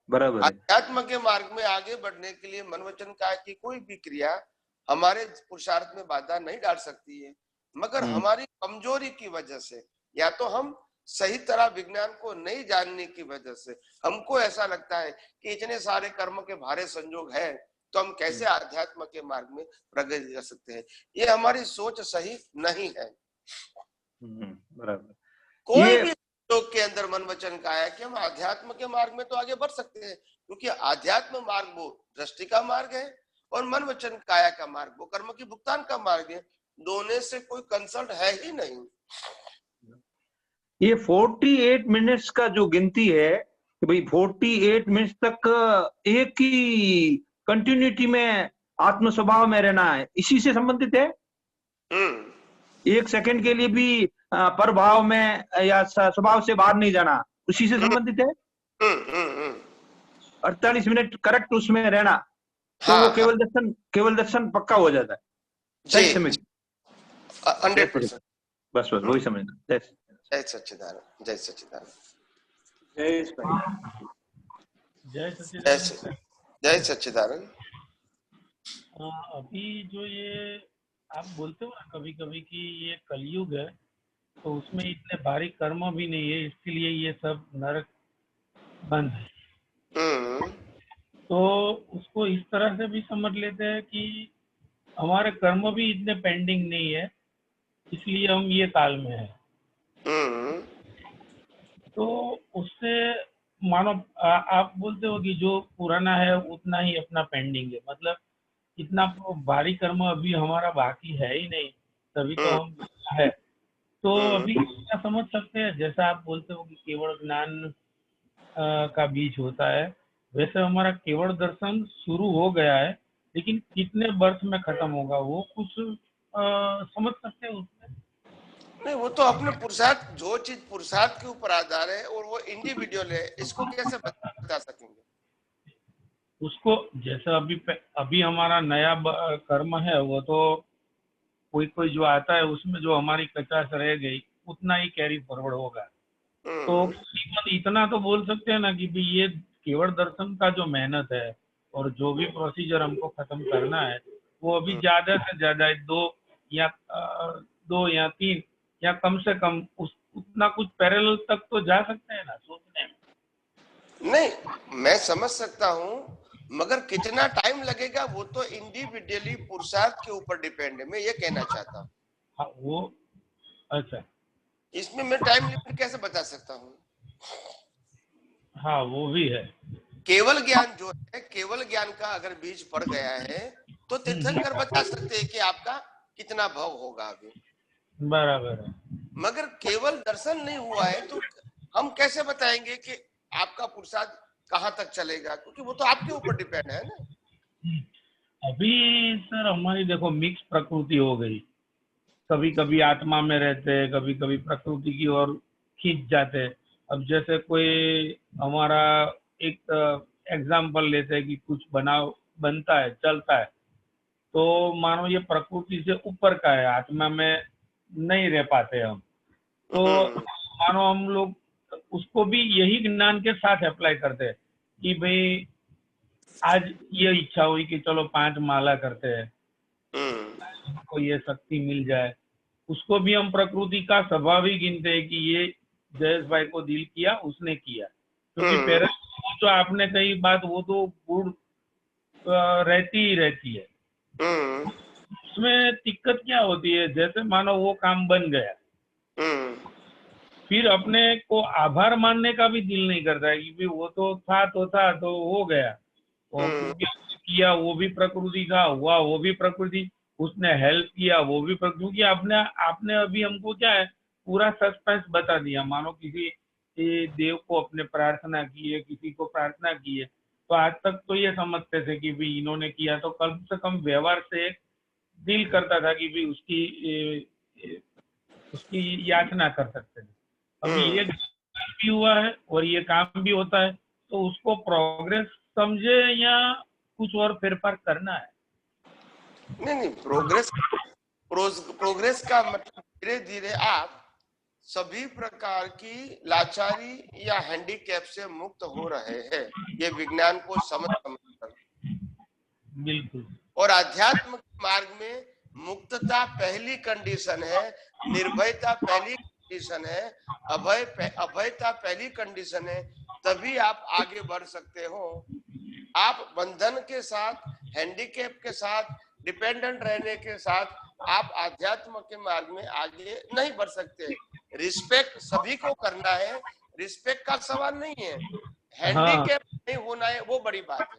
बराबर। अध्यात्म के मार्ग में आगे बढ़ने के लिए मन वचन काया की कोई भी क्रिया हमारे पुरुषार्थ में बाधा नहीं डाल सकती है, मगर हमारी कमजोरी की वजह से, या तो हम सही तरह विज्ञान को नहीं जानने की वजह से, हमको ऐसा लगता है कि इतने सारे कर्म के भारे संयोग है, तो हम कैसे आध्यात्म के मार्ग में प्रगति कर सकते हैं। ये हमारी सोच सही नहीं है। बराबर। कोई भी लोग के अंदर मन वचन काया कि हम आध्यात्म के मार्ग में तो आगे बढ़ सकते हैं, क्योंकि आध्यात्म मार्ग वो दृष्टि का मार्ग है और मन वचन काया का मार्ग वो कर्म की भुगतान का मार्ग है। दोनों से कोई कंसल्ट है ही नहीं। ये 48 मिनट्स का जो गिनती है कि भाई 48 मिनट्स तक एक ही कंटिन्यूटी में आत्म स्वभाव में रहना है, इसी से संबंधित है। 1 सेकंड के लिए भी परभाव में या स्वभाव से बाहर नहीं जाना, उसी से संबंधित है। 48 मिनट करेक्ट उसमें रहना, तो वो केवल दर्शन पक्का हो जाता है। सही समझ 100%। बस वही समझना। जय सच्चिदानंद। जय सच्चिदानंद। जय सच्चिदानंद। अभी जो ये आप बोलते हो ना कभी कभी कि ये कलयुग है, तो उसमें इतने भारी कर्म भी नहीं है, इसलिए ये सब नरक बंद है। तो उसको इस तरह से भी समझ लेते हैं कि हमारे कर्म भी इतने पेंडिंग नहीं है, इसलिए हम ये काल में है। तो उससे मानो आप बोलते हो कि जो पुराना है उतना ही अपना पेंडिंग है, मतलब इतना भारी कर्म अभी हमारा बाकी है ही नहीं, तभी तो हम है। तो अभी क्या समझ सकते हैं, जैसा आप बोलते हो कि केवल ज्ञान का बीज होता है, वैसे हमारा केवल दर्शन शुरू हो गया है, लेकिन कितने बर्थ में खत्म होगा वो कुछ समझ सकते हैं उसमें? नहीं, वो तो अपने पुरुषार्थ, जो चीज पुरुषार्थ के ऊपर आधार है और वो इंडिविजुअल है, इसको कैसे बता सकेंगे उसको? जैसा अभी हमारा नया कर्म है, वो तो कोई जो आता है उसमें जो हमारी 50 रह गई उतना ही कैरी फॉरवर्ड होगा। तो इतना तो बोल सकते हैं ना कि भी ये केवल दर्शन का जो मेहनत है और जो भी प्रोसीजर हमको खत्म करना है, वो अभी ज्यादा से ज्यादा 2 या 3 या कम से कम उतना कुछ पैरेलल तक तो जा सकते हैं ना सोचने में। नहीं, मैं समझ सकता हूँ, मगर कितना टाइम लगेगा वो तो इंडिविजुअली पुरुषार्थ के ऊपर डिपेंड है, मैं ये कहना चाहता हूँ। हाँ, वो अच्छा, इसमें मैं टाइम लिमिट कैसे बता सकता हूँ? हाँ वो भी है। केवल ज्ञान जो है, केवल ज्ञान का अगर बीज पड़ गया है तो तीर्थंकर बता सकते हैं कि आपका कितना भाव होगा अभी। बराबर है। मगर केवल दर्शन नहीं हुआ है तो हम कैसे बताएंगे कि आपका पुरुषार्थ कहाँ तक चलेगा, क्योंकि वो तो आपके ऊपर डिपेंड है ना। अभी सर हमारी देखो मिक्स प्रकृति हो गई, कभी कभी आत्मा में रहते हैं, कभी कभी प्रकृति की ओर खींच जाते हैं। अब जैसे कोई हमारा एक एग्जाम्पल लेते हैं कि कुछ बनता है, चलता है, तो मानो ये प्रकृति से ऊपर का है, आत्मा में नहीं रह पाते हम, तो मानो हम लोग उसको भी यही ज्ञान के साथ अप्लाई करते हैं कि भाई आज ये इच्छा हुई कि चलो 5 माला करते हैं, को ये शक्ति मिल जाए, उसको भी हम प्रकृति का स्वभाव ही गिनते हैं कि ये जयेश भाई को दिल किया, उसने किया। क्योंकि पेरेंट्स जो आपने कही बात, वो तो गुड़ रहती ही रहती है। उसमें दिक्कत क्या होती है, जैसे मानो वो काम बन गया, फिर अपने को आभार मानने का भी दिल नहीं करता है कि भाई वो तो था तो हो गया, और किया वो भी प्रकृति का, हुआ वो भी प्रकृति, उसने हेल्प किया वो भी प्रकृति। क्योंकि आपने अभी हमको क्या है पूरा सस्पेंस बता दिया, मानो किसी देव को अपने प्रार्थना की है, किसी को प्रार्थना की है, तो आज तक तो ये समझते थे कि भाई इन्होंने किया, तो कम से कम व्यवहार से दिल करता था कि भाई उसकी याचना कर सकते थे। अभी ये भी हुआ है और ये काम भी होता है, तो उसको प्रोग्रेस समझे या कुछ और फेरफार करना है? नहीं, प्रोग्रेस का मतलब धीरे धीरे आप सभी प्रकार की लाचारी या हैंडीकैप से मुक्त हो रहे हैं, ये विज्ञान को समझ कर। बिल्कुल। और आध्यात्म मार्ग में मुक्तता पहली कंडीशन है, निर्भयता पहली कंडीशन है, अभयता पहली कंडीशन है, तभी आप आगे बढ़ सकते हो। आप बंधन के साथ, हैंडीकैप के साथ, डिपेंडेंट रहने के साथ आप आध्यात्म के मार्ग में आगे नहीं बढ़ सकते। रिस्पेक्ट सभी को करना है, रिस्पेक्ट का सवाल नहीं है, हैंडीकैप नहीं होना है वो बड़ी बात है।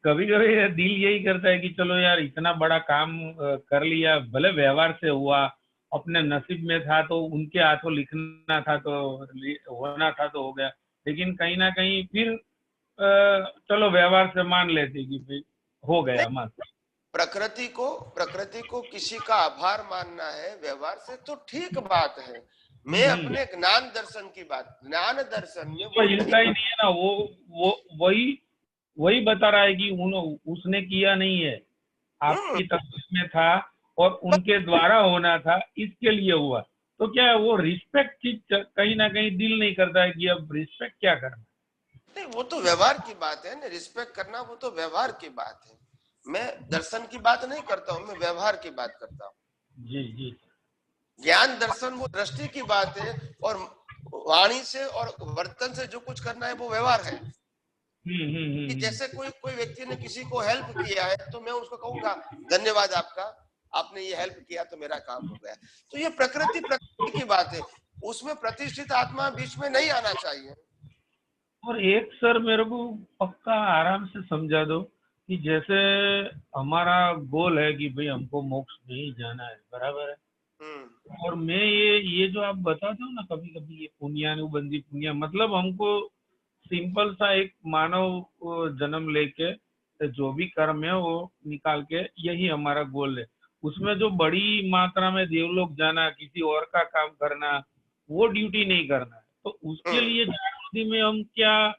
कभी कभी दिल यही करता है कि चलो यार इतना बड़ा काम कर लिया, भले व्यवहार से हुआ, अपने नसीब में था तो उनके हाथों लिखना था तो होना था तो हो गया, लेकिन कहीं ना कहीं फिर चलो व्यवहार से मान लेते कि भाई हो गया मत। प्रकृति को किसी का आभार मानना है व्यवहार से तो ठीक बात है। मैं अपने ज्ञान दर्शन की बात, ज्ञान दर्शन में वो हिलता ही नहीं है ना, वो वही बता रहा है कि उसने किया नहीं है, आपकी तकदीर में था और उनके द्वारा होना था, इसके लिए हुआ। तो क्या है वो रिस्पेक्ट की कहीं ना कहीं दिल नहीं करता है कि अब रिस्पेक्ट क्या करना? नहीं, वो तो व्यवहार की बात है ना, रिस्पेक्ट करना वो तो व्यवहार की बात है। मैं दर्शन की बात नहीं करता हूँ, मैं व्यवहार की बात करता हूँ। जी जी। ज्ञान दर्शन वो दृष्टि की बात है, और वाणी से और वर्तन से जो कुछ करना है वो व्यवहार है। कि जैसे कोई व्यक्ति ने किसी को हेल्प किया है तो मैं उसको कहूंगा धन्यवाद आपका, आपने ये हेल्प किया तो मेरा काम हो गया। तो ये प्रकृति की बात है, उसमें प्रतिष्ठित आत्मा बीच में नहीं आना चाहिए। और एक सर मेरे को पक्का आराम से समझा दो कि जैसे हमारा गोल है कि भाई हमको मोक्ष में ही जाना है, बराबर है, और मैं ये जो आप बताते हो ना कभी कभी ये पुण्यानुबंधी पुण्य, मतलब हमको सिंपल सा एक मानव जन्म लेके जो भी कर्म है वो निकाल के यही हमारा गोल है। उसमें जो बड़ी मात्रा में देवलोक जाना, किसी और का काम करना, वो ड्यूटी नहीं करना है। तो उसके लिए जागृति में हम क्या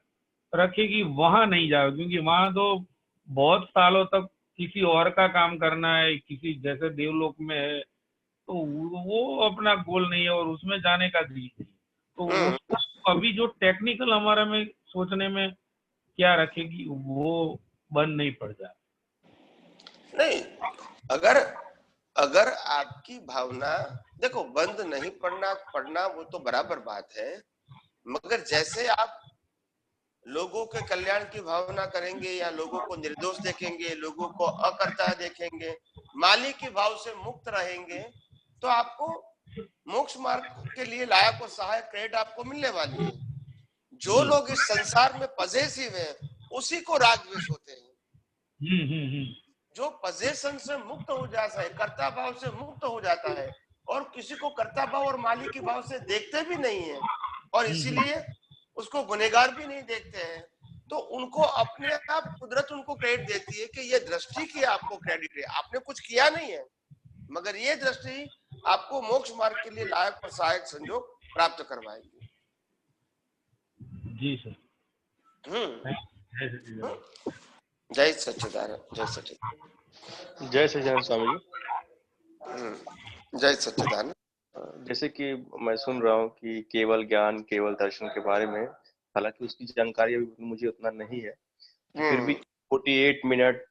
रखे कि वहां नहीं जाओ, क्योंकि वहां तो बहुत सालों तक किसी और का काम करना है, किसी जैसे देवलोक में है, तो वो अपना गोल नहीं है और उसमें जाने का दिल नहीं। तो उसको अभी जो टेक्निकल हमारा में सोचने में क्या रखेगी वो बंद नहीं पड़ जाए। नहीं, अगर आपकी भावना देखो बंद नहीं पड़ना वो तो बराबर बात है, मगर जैसे आप लोगों के कल्याण की भावना करेंगे या लोगों को निर्दोष देखेंगे, लोगों को अकर्ता देखेंगे, मालिक के भाव से मुक्त रहेंगे, तो आपको मोक्ष मार्ग के लिए लायक और सहायक क्रेडिट आपको मिलने वाली है। जो लोग इस संसार में पजेसिव हैं उसी को राग द्वेष होते हैं। जो पजेशन से मुक्त हो जाता है, कर्ता भाव से मुक्त हो जाता है और किसी को कर्ता भाव और मालिक के भाव से देखते भी नहीं है और इसीलिए उसको गुनहगार भी नहीं देखते हैं, तो उनको अपने आप कुदरत उनको क्रेडिट देती है कि ये दृष्टि की आपको क्रेडिट है, आपने कुछ किया नहीं है, मगर ये दृष्टि आपको मोक्ष मार्ग के लिए लायक और सहायक संयोग प्राप्त करवाएगी। जी सर। जय सच्चिदानंद, जय सच्चिदानंद। जय सच्चिदानंद स्वामी जी। जय सच्चिदानंद। जैसे कि मैं सुन रहा हूँ कि केवल ज्ञान केवल दर्शन के बारे में, हालांकि उसकी जानकारी अभी मुझे उतना नहीं है, फिर भी 48 मिनट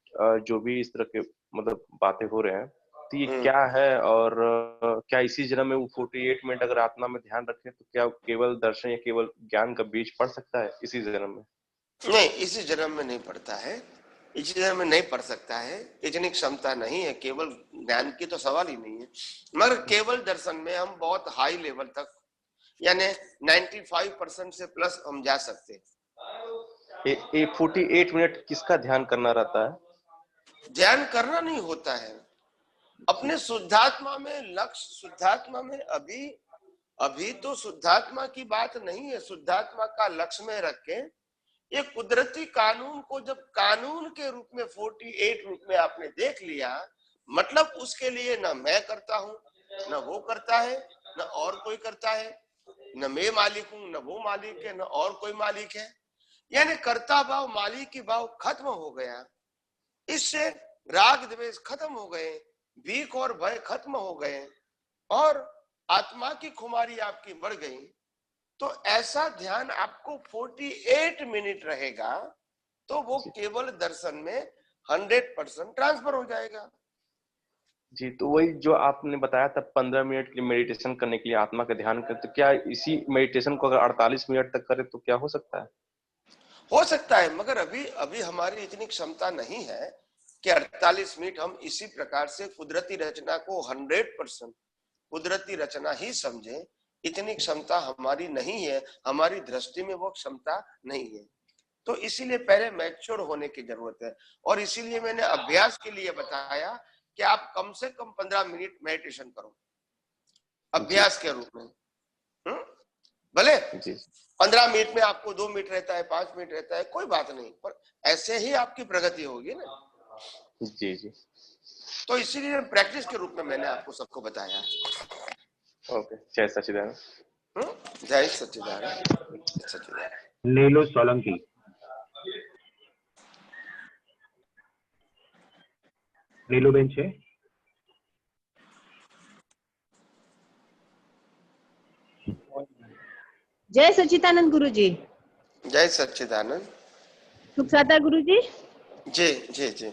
जो भी इस तरह के मतलब बातें हो रहे हैं, तो ये क्या है और क्या इसी जन्म में वो 48 मिनट अगर आत्मा में ध्यान रखे तो क्या केवल दर्शन या केवल ज्ञान का बीज पड़ सकता है इसी जन्म में? नहीं, इसी जन्म में नहीं पड़ता है, इसी जन्म में नहीं पढ़ सकता है, इतनी क्षमता नहीं है। केवल ज्ञान की तो सवाल ही नहीं है, मगर केवल दर्शन में हम बहुत हाई लेवल तक यानी 95% से प्लस हम जा सकते हैं। 48 मिनट किसका ध्यान करना रहता है? ध्यान करना नहीं होता है, अपने शुद्धात्मा में लक्ष्य, शुद्धात्मा में अभी तो शुद्धात्मा की बात नहीं है, शुद्धात्मा का लक्ष्य में रख के ये कुदरती कानून को जब कानून के रूप में 48 रूप में आपने देख लिया, मतलब उसके लिए न मैं करता हूं, न वो करता है, न और कोई करता है, न मैं मालिक हूं, न वो मालिक है, न और कोई मालिक है, यानी कर्ता भाव मालिक की भाव खत्म हो गया। इससे राग द्वेष खत्म हो गए, भीख और भय खत्म हो गए और आत्मा की खुमारी आपकी बढ़ गई। तो ऐसा ध्यान आपको 48 मिनट रहेगा तो वो केवल दर्शन में 100% ट्रांसफर हो जाएगा। जी, तो वही जो आपने बताया था 15 मिनट के लिए मेडिटेशन करने के लिए आत्मा का ध्यान करते, तो क्या इसी मेडिटेशन को अगर 48 मिनट तक करें तो क्या हो सकता है? हो सकता है, मगर अभी हमारी इतनी क्षमता नहीं है कि 48 मिनट हम इसी प्रकार से कुदरती रचना को 100% कुदरती रचना ही समझे, इतनी क्षमता हमारी नहीं है, हमारी दृष्टि में वो क्षमता नहीं है। तो इसीलिए पहले मैच्योर होने की जरूरत है और इसीलिए मैंने अभ्यास के लिए बताया कि आप कम से कम 15 मिनट मेडिटेशन करो अभ्यास के रूप में। भले 15 मिनट में आपको 2 मिनट रहता है, 5 मिनट रहता है, कोई बात नहीं, पर ऐसे ही आपकी प्रगति होगी ना। जी जी। तो इसीलिए प्रैक्टिस के रूप में मैंने आपको सबको बताया। ओके, जय सच्चिदानंद। जय सच्चिदानंद, सच्चिदानंद। नीलू सोलंकी। नीलूबेन છે? जय सच्चिदानंद गुरुजी। जय सच्चिदानंद। सुख सादा गुरुजी। जी जी जी।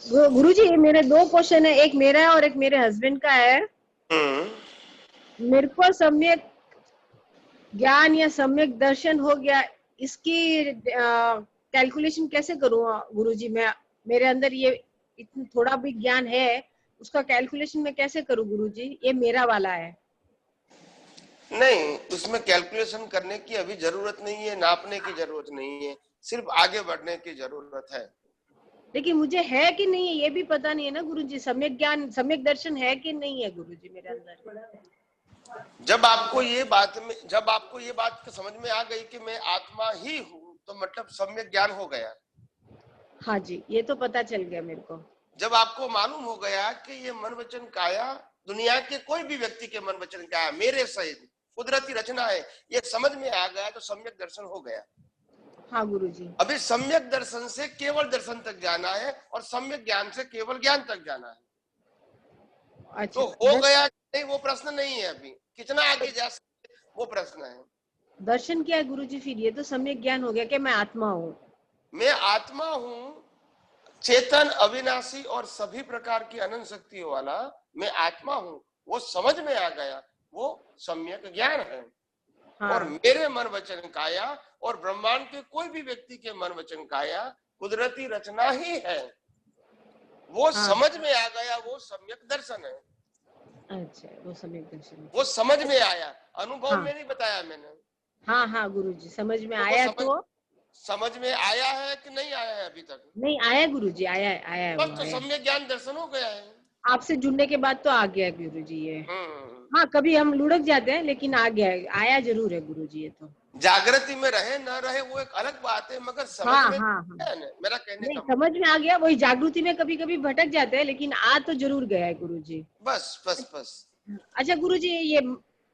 गुरुजी मेरे 2 क्वेश्चन है, एक मेरा है और एक मेरे हस्बैंड का है। मेरे को सम्यक ज्ञान या सम्यक दर्शन हो गया, इसकी कैलकुलेशन कैसे करूँ गुरुजी? मैं मेरे अंदर ये इतना थोड़ा भी ज्ञान है, उसका कैलकुलेशन मैं कैसे करूँ गुरुजी? ये मेरा वाला है। नहीं, उसमें कैलकुलेशन करने की अभी जरूरत नहीं है, नापने की जरूरत नहीं है, सिर्फ आगे बढ़ने की जरूरत है। लेकिन मुझे है कि नहीं है ये भी पता नहीं है ना गुरुजी, सम्यक ज्ञान सम्यक दर्शन है कि नहीं है गुरुजी मेरे अंदर। जब आपको ये बात समझ में आ गई कि मैं आत्मा ही हूँ, तो मतलब सम्यक ज्ञान हो गया। हाँ जी, ये तो पता चल गया मेरे को। जब आपको मालूम हो गया कि ये मन वचन काया दुनिया के कोई भी व्यक्ति के मन वचन काया मेरे सहित कुदरती रचना है, ये समझ में आ गया तो सम्यक दर्शन हो गया। हाँ गुरुजी। अभी सम्यक दर्शन से केवल दर्शन तक जाना है और सम्यक ज्ञान से केवल ज्ञान तक जाना है। अच्छा, तो हो गया नहीं वो प्रश्न नहीं है, अभी कितना आगे जा सकते वो प्रश्न है। दर्शन क्या है गुरुजी फिर? ये तो सम्यक ज्ञान हो गया कि मैं आत्मा हूँ। मैं आत्मा हूँ, चेतन अविनाशी और सभी प्रकार की अनंत शक्तियों वाला मैं आत्मा हूँ, वो समझ में आ गया, वो सम्यक ज्ञान है। हाँ। और मेरे मन वचन काया और ब्रह्मांड के कोई भी व्यक्ति के मन वचन काया कुदरती रचना ही है, वो हाँ। समझ में आ गया, वो सम्यक दर्शन है। अच्छा, वो सम्यक दर्शन, वो समझ में आया, अनुभव हाँ। में नहीं बताया मैंने। हाँ हाँ गुरुजी, समझ में आया। तो समझ में आया है कि नहीं आया है अभी तक? नहीं आया गुरुजी, आया है, आया है, बस वो तो आया है। सम्यक ज्ञान दर्शन हो गया है। आपसे जुड़ने के बाद तो आ गया गुरुजी ये। हाँ, कभी हम लुढ़क जाते हैं लेकिन आ गया है, आया जरूर है गुरुजी ये तो। जागृति में रहे न रहे वो एक अलग बात है, मगर समझ हाँ में हाँ है ना, मेरा कहने नहीं, का समझ में आ गया। वही जागृति में कभी कभी भटक जाते हैं, लेकिन आ तो जरूर गया है गुरुजी। बस बस बस। अच्छा गुरुजी,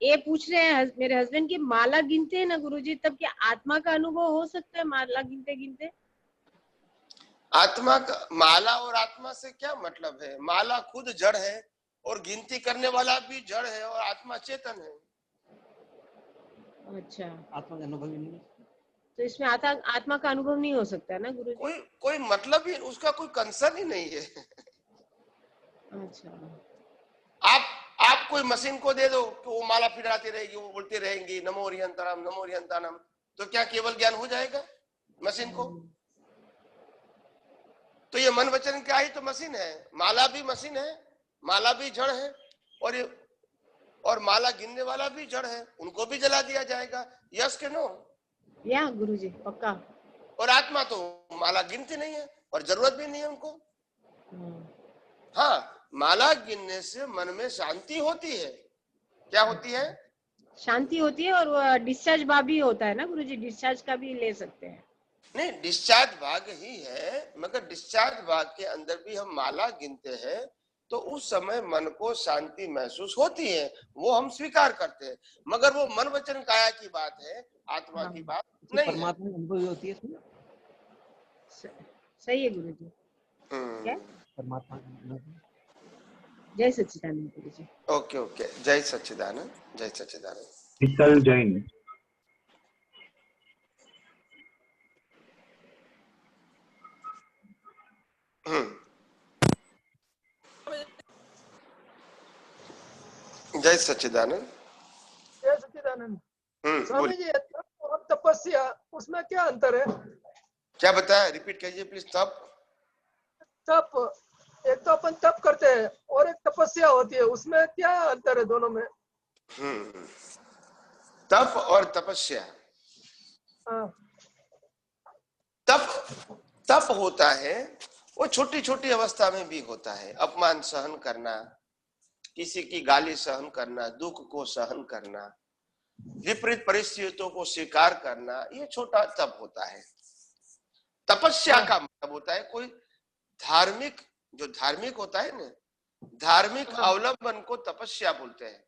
ये पूछ रहे हैं मेरे हस्बैंड की, माला गिनते हैं ना गुरुजी, तब क्या आत्मा का अनुभव हो सकता है माला गिनते गिनते? आत्मा का, माला और आत्मा से क्या मतलब है? माला खुद जड़ है और गिनती करने वाला भी जड़ है और आत्मा चेतन है। अच्छा, आत्मा का अनुभव ही नहीं, तो इसमें आत्मा का अनुभव नहीं हो सकता ना गुरुजी? कोई मतलब ही, उसका कोई कंसर्न ही नहीं है। अच्छा, आप कोई मशीन को दे दो कि वो माला फिराती रहेगी, वो बोलती रहेंगी नमो हरियंतानम नमो हरियंतानम, तो क्या केवल ज्ञान हो जाएगा मशीन को? तो ये मन वचन क्या ही तो मशीन है। माला भी मशीन है, माला भी जड़ है, और माला गिनने वाला भी जड़ है, उनको भी जला दिया जाएगा। यस के नो? या गुरुजी पक्का। और आत्मा तो माला गिनती नहीं है और जरूरत भी नहीं है उनको। हाँ, माला गिनने से मन में शांति होती है। क्या होती है? शांति होती है, और वो डिस्चार्ज भाव भी होता है ना गुरुजी, डिस्चार्ज का भी ले सकते हैं। नहीं, डिस्चार्ज भाग ही है, मगर डिस्चार्ज भाग के अंदर भी हम माला गिनते हैं तो उस समय मन को शांति महसूस होती है, वो हम स्वीकार करते हैं, मगर वो मन वचन काया की बात है, आत्मा की बात नहीं है। परमात्मा की अनुभव होती है इसमें। सही है गुरुजी। क्या? परमात्मा। जय सच्चिदानंद गुरुजी। ओके ओके, जय सच्चिदानंद, जय सच्चिदानंद। शीतल जैन। जय सच्चिदानंद। जय सच्चिदानंद। स्वामी जी, तप और तपस्या, उसमें क्या अंतर है? क्या बताया, रिपीट कीजिए प्लीज। तप एक तो अपन तप करते हैं और एक तपस्या होती है, उसमें क्या अंतर है दोनों में? तप और तपस्या। तप होता है वो छोटी छोटी अवस्था में भी होता है। अपमान सहन करना, किसी की गाली सहन करना, दुख को सहन करना, विपरीत परिस्थितियों को स्वीकार करना, ये छोटा तप होता है। तपस्या का मतलब होता है कोई धार्मिक, जो धार्मिक होता है ना, धार्मिक अवलंबन को तपस्या बोलते हैं।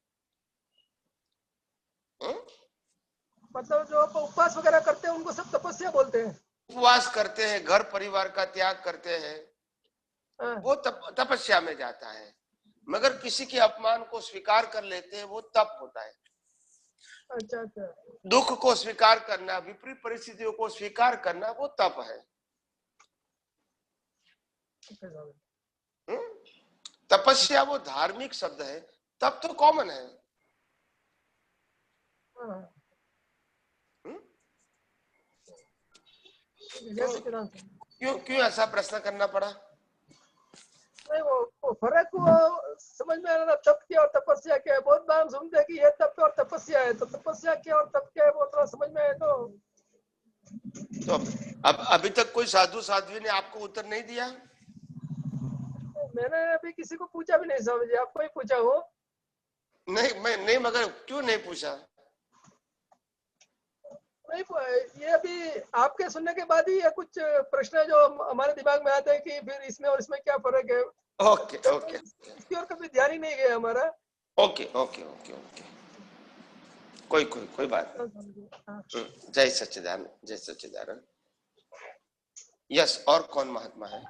मतलब जो उपवास वगैरह करते हैं उनको सब तपस्या बोलते हैं। उपवास करते हैं, घर परिवार का त्याग करते हैं, वो तपस्या में जाता है। मगर किसी के अपमान को स्वीकार कर लेते हैं, वो तप होता है। अच्छा अच्छा। दुख को स्वीकार करना, विपरीत परिस्थितियों को स्वीकार करना, वो तप है। तपस्या वो धार्मिक शब्द है, तप तो कॉमन है। क्यों ऐसा प्रश्न करना पड़ा? नहीं, वो फर्क वो समझ में आ रहा, तप क्या और तपस्या क्या है। बहुत बार सुनते हैं कि ये तप और तपस्या है, तो तपस्या क्या और तप क्या है वो थोड़ा समझ में आए तो अब अभी तक कोई साधु साध्वी ने आपको उत्तर नहीं दिया? मैंने अभी किसी को पूछा भी नहीं स्वामी जी, आपको ही पूछा हो? नहीं, मैं नहीं, मगर क्यों नहीं पूछा? नहीं, ये अभी आपके सुनने के बाद ही ये कुछ प्रश्न है जो हमारे दिमाग में आते हैं कि फिर इसमें और इसमें क्या फर्क है। ओके ओके, इसकी ओर कभी ध्यान ही नहीं गया हमारा। ओके ओके ओके ओके, कोई बात नहीं। जय सच्चिदानंद, जय सच्चिदानंद। यस, और कौन महात्मा है?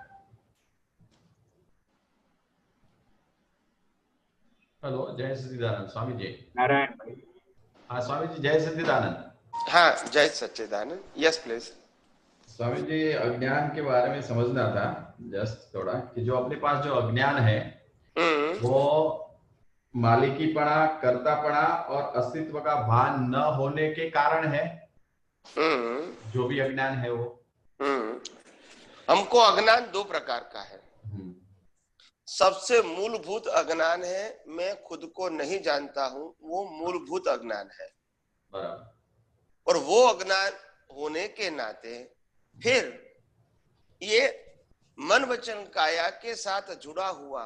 हेलो, जय सच्चिदानंद स्वामी जी। नारायण भाई। हाँ स्वामी जी, जय सच्चिदानंद। हाँ, जय सच्चिदानंद। Yes please. स्वामी जी, अज्ञान के बारे में समझना था जस्ट थोड़ा, कि जो अपने पास जो अज्ञान है वो मालिकीपना, कर्तापना और अस्तित्व का भान न होने के कारण है। जो भी अज्ञान है वो हमको अज्ञान दो प्रकार का है। सबसे मूलभूत अज्ञान है मैं खुद को नहीं जानता हूं, वो मूलभूत अज्ञान है। बराबर। और वो अज्ञान होने के नाते फिर ये मन वचन काया के साथ जुड़ा हुआ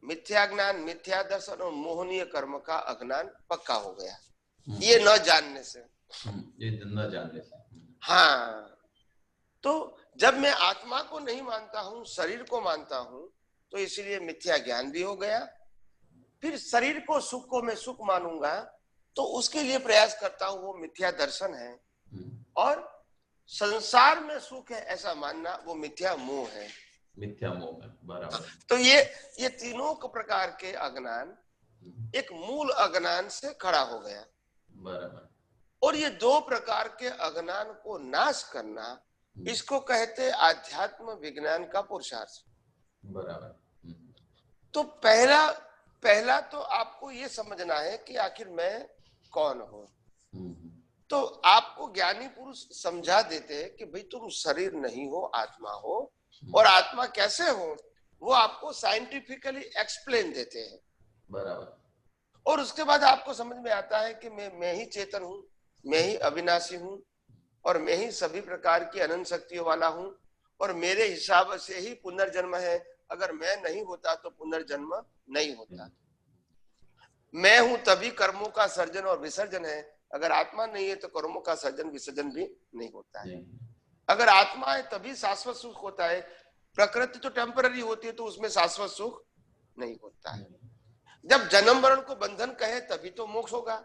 मिथ्या ज्ञान, मिथ्या दर्शन और मोहनीय कर्म का अज्ञान पक्का हो गया, ये न जानने से। ये न जानने से। हाँ, तो जब मैं आत्मा को नहीं मानता हूं, शरीर को मानता हूं, तो इसलिए मिथ्या ज्ञान भी हो गया। फिर शरीर को, सुख को मैं सुख मानूंगा, तो उसके लिए प्रयास करता हूं, वो मिथ्या दर्शन है। और संसार में सुख है ऐसा मानना, वो मिथ्या मोह है। मिथ्या मोह है, बराबर। तो ये तीनों प्रकार के अज्ञान एक मूल अज्ञान से खड़ा हो गया, बराबर। और ये दो प्रकार के अज्ञान को नाश करना, इसको कहते आध्यात्म विज्ञान का पुरुषार्थ, बराबर। तो पहला तो आपको ये समझना है कि आखिर मैं कौन हूं। तो आपको ज्ञानी पुरुष समझा देते हैं कि भाई तुम शरीर नहीं हो, आत्मा हो, और आत्मा कैसे हो वो आपको साइंटिफिकली एक्सप्लेन देते हैं, बराबर। और उसके बाद आपको समझ में आता है कि मैं ही चेतन हूं, मैं ही अविनाशी हूं, और मैं ही सभी प्रकार की अनंत शक्तियों वाला हूं, और मेरे हिसाब से ही पुनर्जन्म है। अगर मैं नहीं होता तो पुनर्जन्म नहीं होता। मैं हूं तभी कर्मों का सर्जन और विसर्जन है। अगर आत्मा नहीं है तो कर्मों का सर्जन विसर्जन भी नहीं होता है। अगर आत्मा है तभी शाश्वत सुख होता है। प्रकृति तो टेम्पररी होती है, तो उसमें शाश्वत सुख नहीं होता है। जब जन्म मरण को बंधन कहे तभी तो मोक्ष होगा।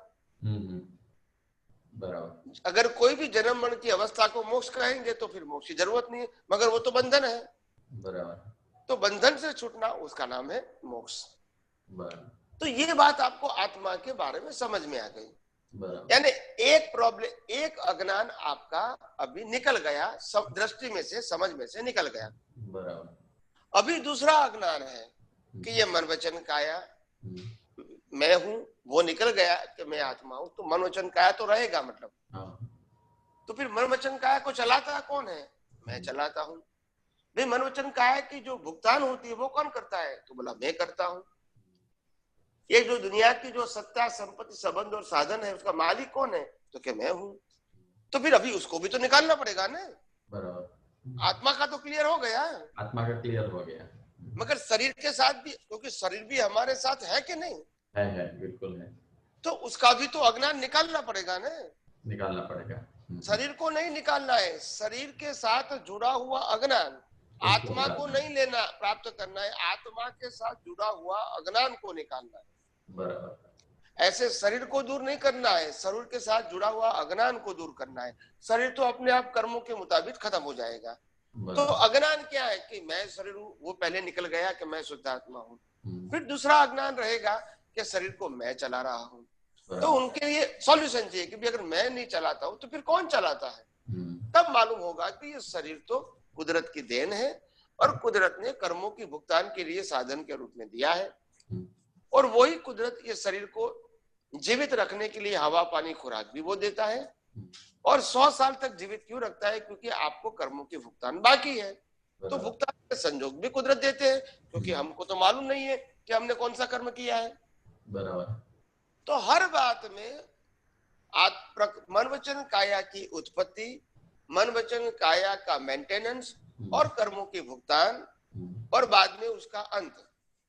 बराबर। अगर कोई भी जन्म मरण की अवस्था को मोक्ष कहेंगे तो फिर मोक्ष की जरूरत नहीं है, मगर वो तो बंधन है। बराबर। तो बंधन से छूटना, उसका नाम है मोक्ष। बराबर। तो ये बात आपको आत्मा के बारे में समझ में आ गई। बराबर। यानी एक प्रॉब्लम, एक अज्ञान आपका अभी निकल गया, सब दृष्टि में से, समझ में से निकल गया। बराबर। अभी दूसरा अज्ञान है कि ये मन वचन काया मैं हूं, वो निकल गया कि मैं आत्मा हूं, तो मन वचन काया तो रहेगा मतलब। तो फिर मन वचन काया को चलाता कौन है? मैं चलाता हूं। भाई मन वचन काया की जो भुगतान होती है वो कौन करता है? तो बोला मैं करता हूं। ये जो दुनिया की जो सत्ता, संपत्ति, संबंध और साधन है, उसका मालिक कौन है? तो क्या मैं हूं। तो फिर अभी उसको भी तो निकालना पड़ेगा ना। बराबर। आत्मा का तो क्लियर हो गया, आत्मा का क्लियर हो गया, मगर शरीर के साथ भी, क्योंकि शरीर भी हमारे साथ है कि नहीं? है, बिल्कुल है। तो उसका भी तो अज्ञान निकालना पड़ेगा ना। निकालना पड़ेगा। शरीर को नहीं निकालना है, शरीर के साथ जुड़ा हुआ अज्ञान, आत्मा को नहीं लेना, प्राप्त करना है, आत्मा के साथ जुड़ा हुआ अज्ञान को निकालना है। बराबर। ऐसे शरीर को दूर नहीं करना है, शरीर के साथ जुड़ा हुआ अज्ञान को दूर करना है। शरीर तो अपने आप कर्मों के मुताबिक खत्म हो जाएगा। तो अज्ञान क्या है कि मैं शरीर हूं, वो पहले निकल गया कि मैं शुद्ध आत्मा हूं। फिर दूसरा अज्ञान रहेगा कि शरीर को मैं चला रहा हूं। तो उनके लिए सॉल्यूशन चाहिए कि अगर मैं नहीं चलाता हूं तो फिर कौन चलाता है? तब मालूम होगा कि ये शरीर तो कुदरत की देन है, और कुदरत ने कर्मों की भुगतान के लिए साधन के रूप में दिया है, और वही कुदरत ये शरीर को जीवित रखने के लिए हवा, पानी, खुराक भी वो देता है। और 100 साल तक जीवित क्यों रखता है? क्योंकि आपको कर्मों की भुगतान बाकी है। तो भुगतान के संजोग भी कुदरत देते हैं, क्योंकि हमको तो मालूम नहीं है कि हमने कौन सा कर्म किया है। बराबर। तो हर बात में मन वचन काया की उत्पत्ति, मन वचन काया का मेंटेनेंस, और कर्मों की भुगतान, और बाद में उसका अंत,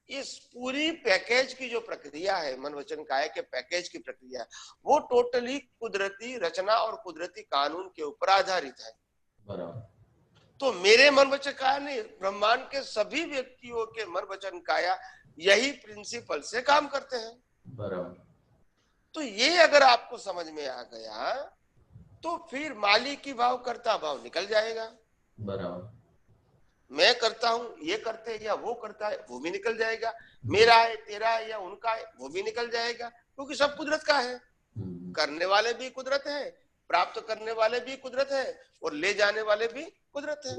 इस पूरी पैकेज की जो प्रक्रिया है, मन वचन काया के पैकेज की प्रक्रिया, वो टोटली कुदरती रचना और कुदरती कानून के ऊपर आधारित है। बराबर। तो मेरे मन वचन काया नहीं, ब्रह्मांड के सभी व्यक्तियों के मन वचन काया यही प्रिंसिपल से काम करते हैं। बराबर। तो ये अगर आपको समझ में आ गया तो फिर मालिक की भाव, कर्ता भाव निकल जाएगा। बराबर। मैं करता हूं, ये करते हैं, या वो करता है, वो भी निकल जाएगा। मेरा है, तेरा है, या उनका है, वो भी निकल जाएगा, क्योंकि सब कुदरत का है। करने वाले भी कुदरत है, प्राप्त करने वाले भी कुदरत है, और ले जाने वाले भी कुदरत है।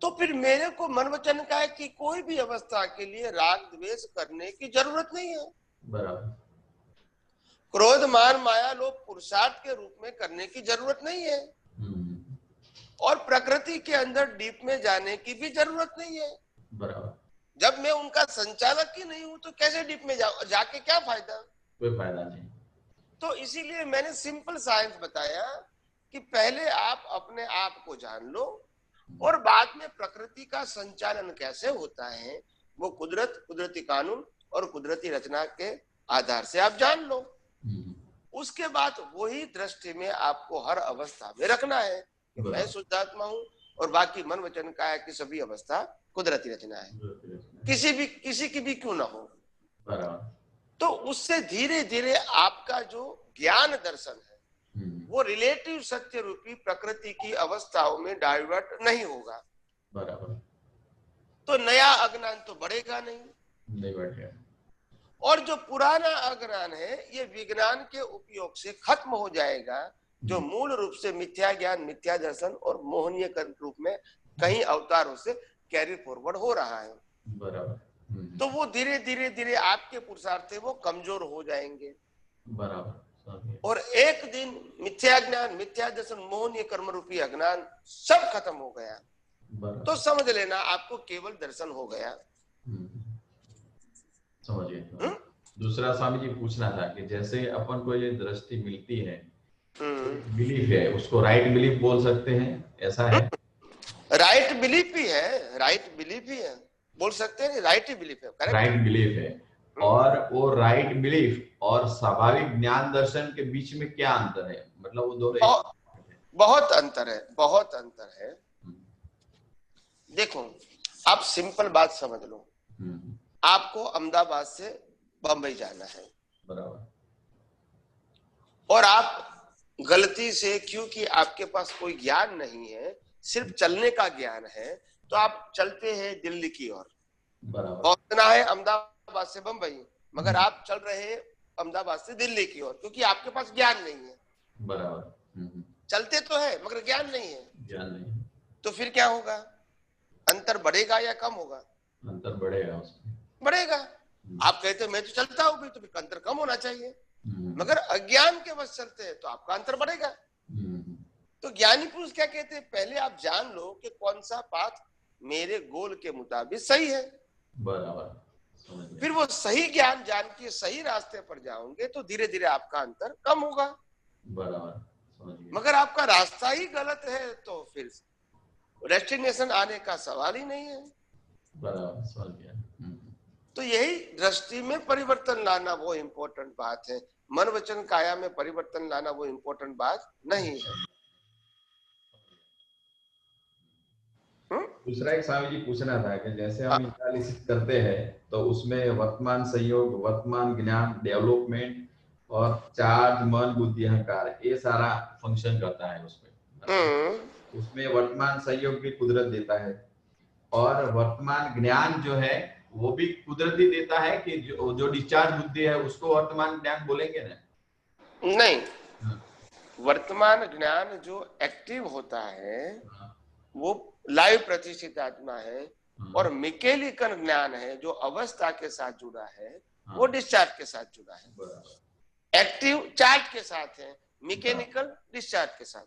तो फिर मेरे को मन वचन काया की कोई भी अवस्था के लिए राग द्वेष करने की जरूरत नहीं है। बराबर। क्रोध, मान, माया, लोभ पुरुषार्थ के रूप में करने की जरूरत नहीं है, और प्रकृति के अंदर डीप में जाने की भी जरूरत नहीं है। बराबर। जब मैं उनका संचालक ही नहीं हूं तो कैसे डीप में जाके क्या फायदा? कोई फायदा नहीं। तो इसीलिए मैंने सिंपल साइंस बताया कि पहले आप अपने आप को जान लो और बाद में प्रकृति का संचालन कैसे होता है वो कुदरती कानून और कुदरती रचना के आधार से आप जान लो। उसके बाद वही दृष्टि में आपको हर अवस्था में रखना है कि मैं शुद्धात्मा हूँ और बाकी मन वचन काया की सभी अवस्था कुदरती रचना है, किसी की भी क्यों ना हो। तो उससे धीरे धीरे आपका जो ज्ञान दर्शन है वो रिलेटिव सत्य रूपी प्रकृति की अवस्थाओं में डाइवर्ट नहीं होगा। बराबर। तो नया अज्ञान तो बढ़ेगा नहीं बढ़ेगा। और जो पुराना अज्ञान है ये विज्ञान के उपयोग से खत्म हो जाएगा, जो मूल रूप से मिथ्या ज्ञान, मिथ्या दर्शन और मोहनीय रूप में कई अवतारों से कैरी फॉरवर्ड हो रहा है। बराबर। तो वो धीरे धीरे धीरे आपके पुरुषार्थ वो कमजोर हो जाएंगे। बराबर। और एक दिन मिथ्या ज्ञान, मिथ्या दर्शन, मोहनीय कर्म रूपी अज्ञान सब खत्म हो गया तो समझ लेना आपको केवल दर्शन हो गया। समझ गए। दूसरा स्वामी जी पूछना था कि जैसे अपन को ये दृष्टि मिलती है, बिलीफ है, उसको राइट बिलीफ बोल सकते हैं, ऐसा है? राइट बिलीफ ही है, राइट बिलीफ ही है, बोल सकते हैं, राइट ही बिलीफ है, करेक्ट राइट बिलीफ है। और वो राइट बिलीफ और स्वाभाविक ज्ञान दर्शन के बीच में क्या अंतर है? मतलब वो दोनों बहुत अंतर है, बहुत अंतर है। देखो आप सिंपल बात समझ लो, आपको अहमदाबाद से बंबई जाना है, बराबर, और आप गलती से, क्योंकि आपके पास कोई ज्ञान नहीं है, सिर्फ चलने का ज्ञान है, तो आप चलते हैं दिल्ली की ओर, पहुंचना है अहमदाबाद से बंबई, मगर आप चल रहे हैं अहमदाबाद से दिल्ली की ओर, क्योंकि आपके पास ज्ञान नहीं है। बराबर। चलते तो है मगर ज्ञान नहीं है। ज्ञान नहीं। तो फिर क्या होगा? अंतर बढ़ेगा या कम होगा? अंतर बढ़ेगा, उसमें बढ़ेगा। आप कहते हैं मैं तो चलता हूँ, तो फिर अंतर कम होना चाहिए, मगर अज्ञान के वश चलते हैं तो आपका अंतर बढ़ेगा। तो ज्ञानी पुरुष क्या कहते हैं? पहले आप जान लो कि कौन सा पाथ मेरे गोल के मुताबिक सही है। बराबर। फिर वो सही ज्ञान जान के सही रास्ते पर जाओगे तो धीरे धीरे आपका अंतर कम होगा। बराबर। मगर आपका रास्ता ही गलत है तो फिर डेस्टिनेशन आने का सवाल ही नहीं है। बराबर, समझ गया। तो यही दृष्टि में परिवर्तन लाना वो इम्पोर्टेंट बात है, मन वचन काया में परिवर्तन लाना वो इम्पोर्टेंट बात नहीं है। दूसरा एक स्वामी जी पूछना था कि जैसे हम एनालिसिस करते हैं तो उसमें वर्तमान संयोग, वर्तमान ज्ञान, डेवलपमेंट और चार्ज, मन, बुद्धि, अहंकार, ये सारा फंक्शन करता है उसमें। उसमें वर्तमान संयोग भी कुदरत देता है और वर्तमान ज्ञान जो है वो भी कुदरत ही देता है कि जो डिस्चार्ज बुद्धि है उसको वर्तमान ज्ञान बोलेंगे ना? नहीं, वर्तमान ज्ञान जो एक्टिव होता है वो लाइव प्रतिष्ठित आत्मा है, और मैकेनिकल ज्ञान है जो अवस्था के साथ जुड़ा है वो डिस्चार्ज के साथ जुड़ा है। एक्टिव चार्ज के साथ है, मैकेनिकल डिस्चार्ज के साथ।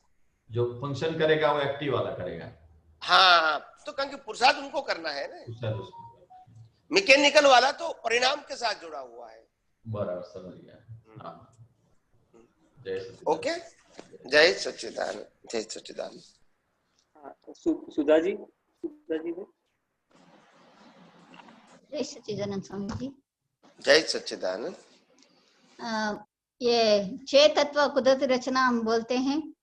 जो फंक्शन करेगा वो एक्टिव वाला करेगा। हाँ, तो क्योंकि पुरुषार्थ उनको करना है ना, मैकेनिकल वाला तो परिणाम के साथ जुड़ा हुआ है। बराबर, समझ गया। ओके, जय सच्चिदानंद, जय सच्चिदानंद। सुधा जी जय सच्चिदानंद स्वामी जी। जय सच्चिदानंद। ये 6 तत्व कुदरती रचना हम बोलते हैं,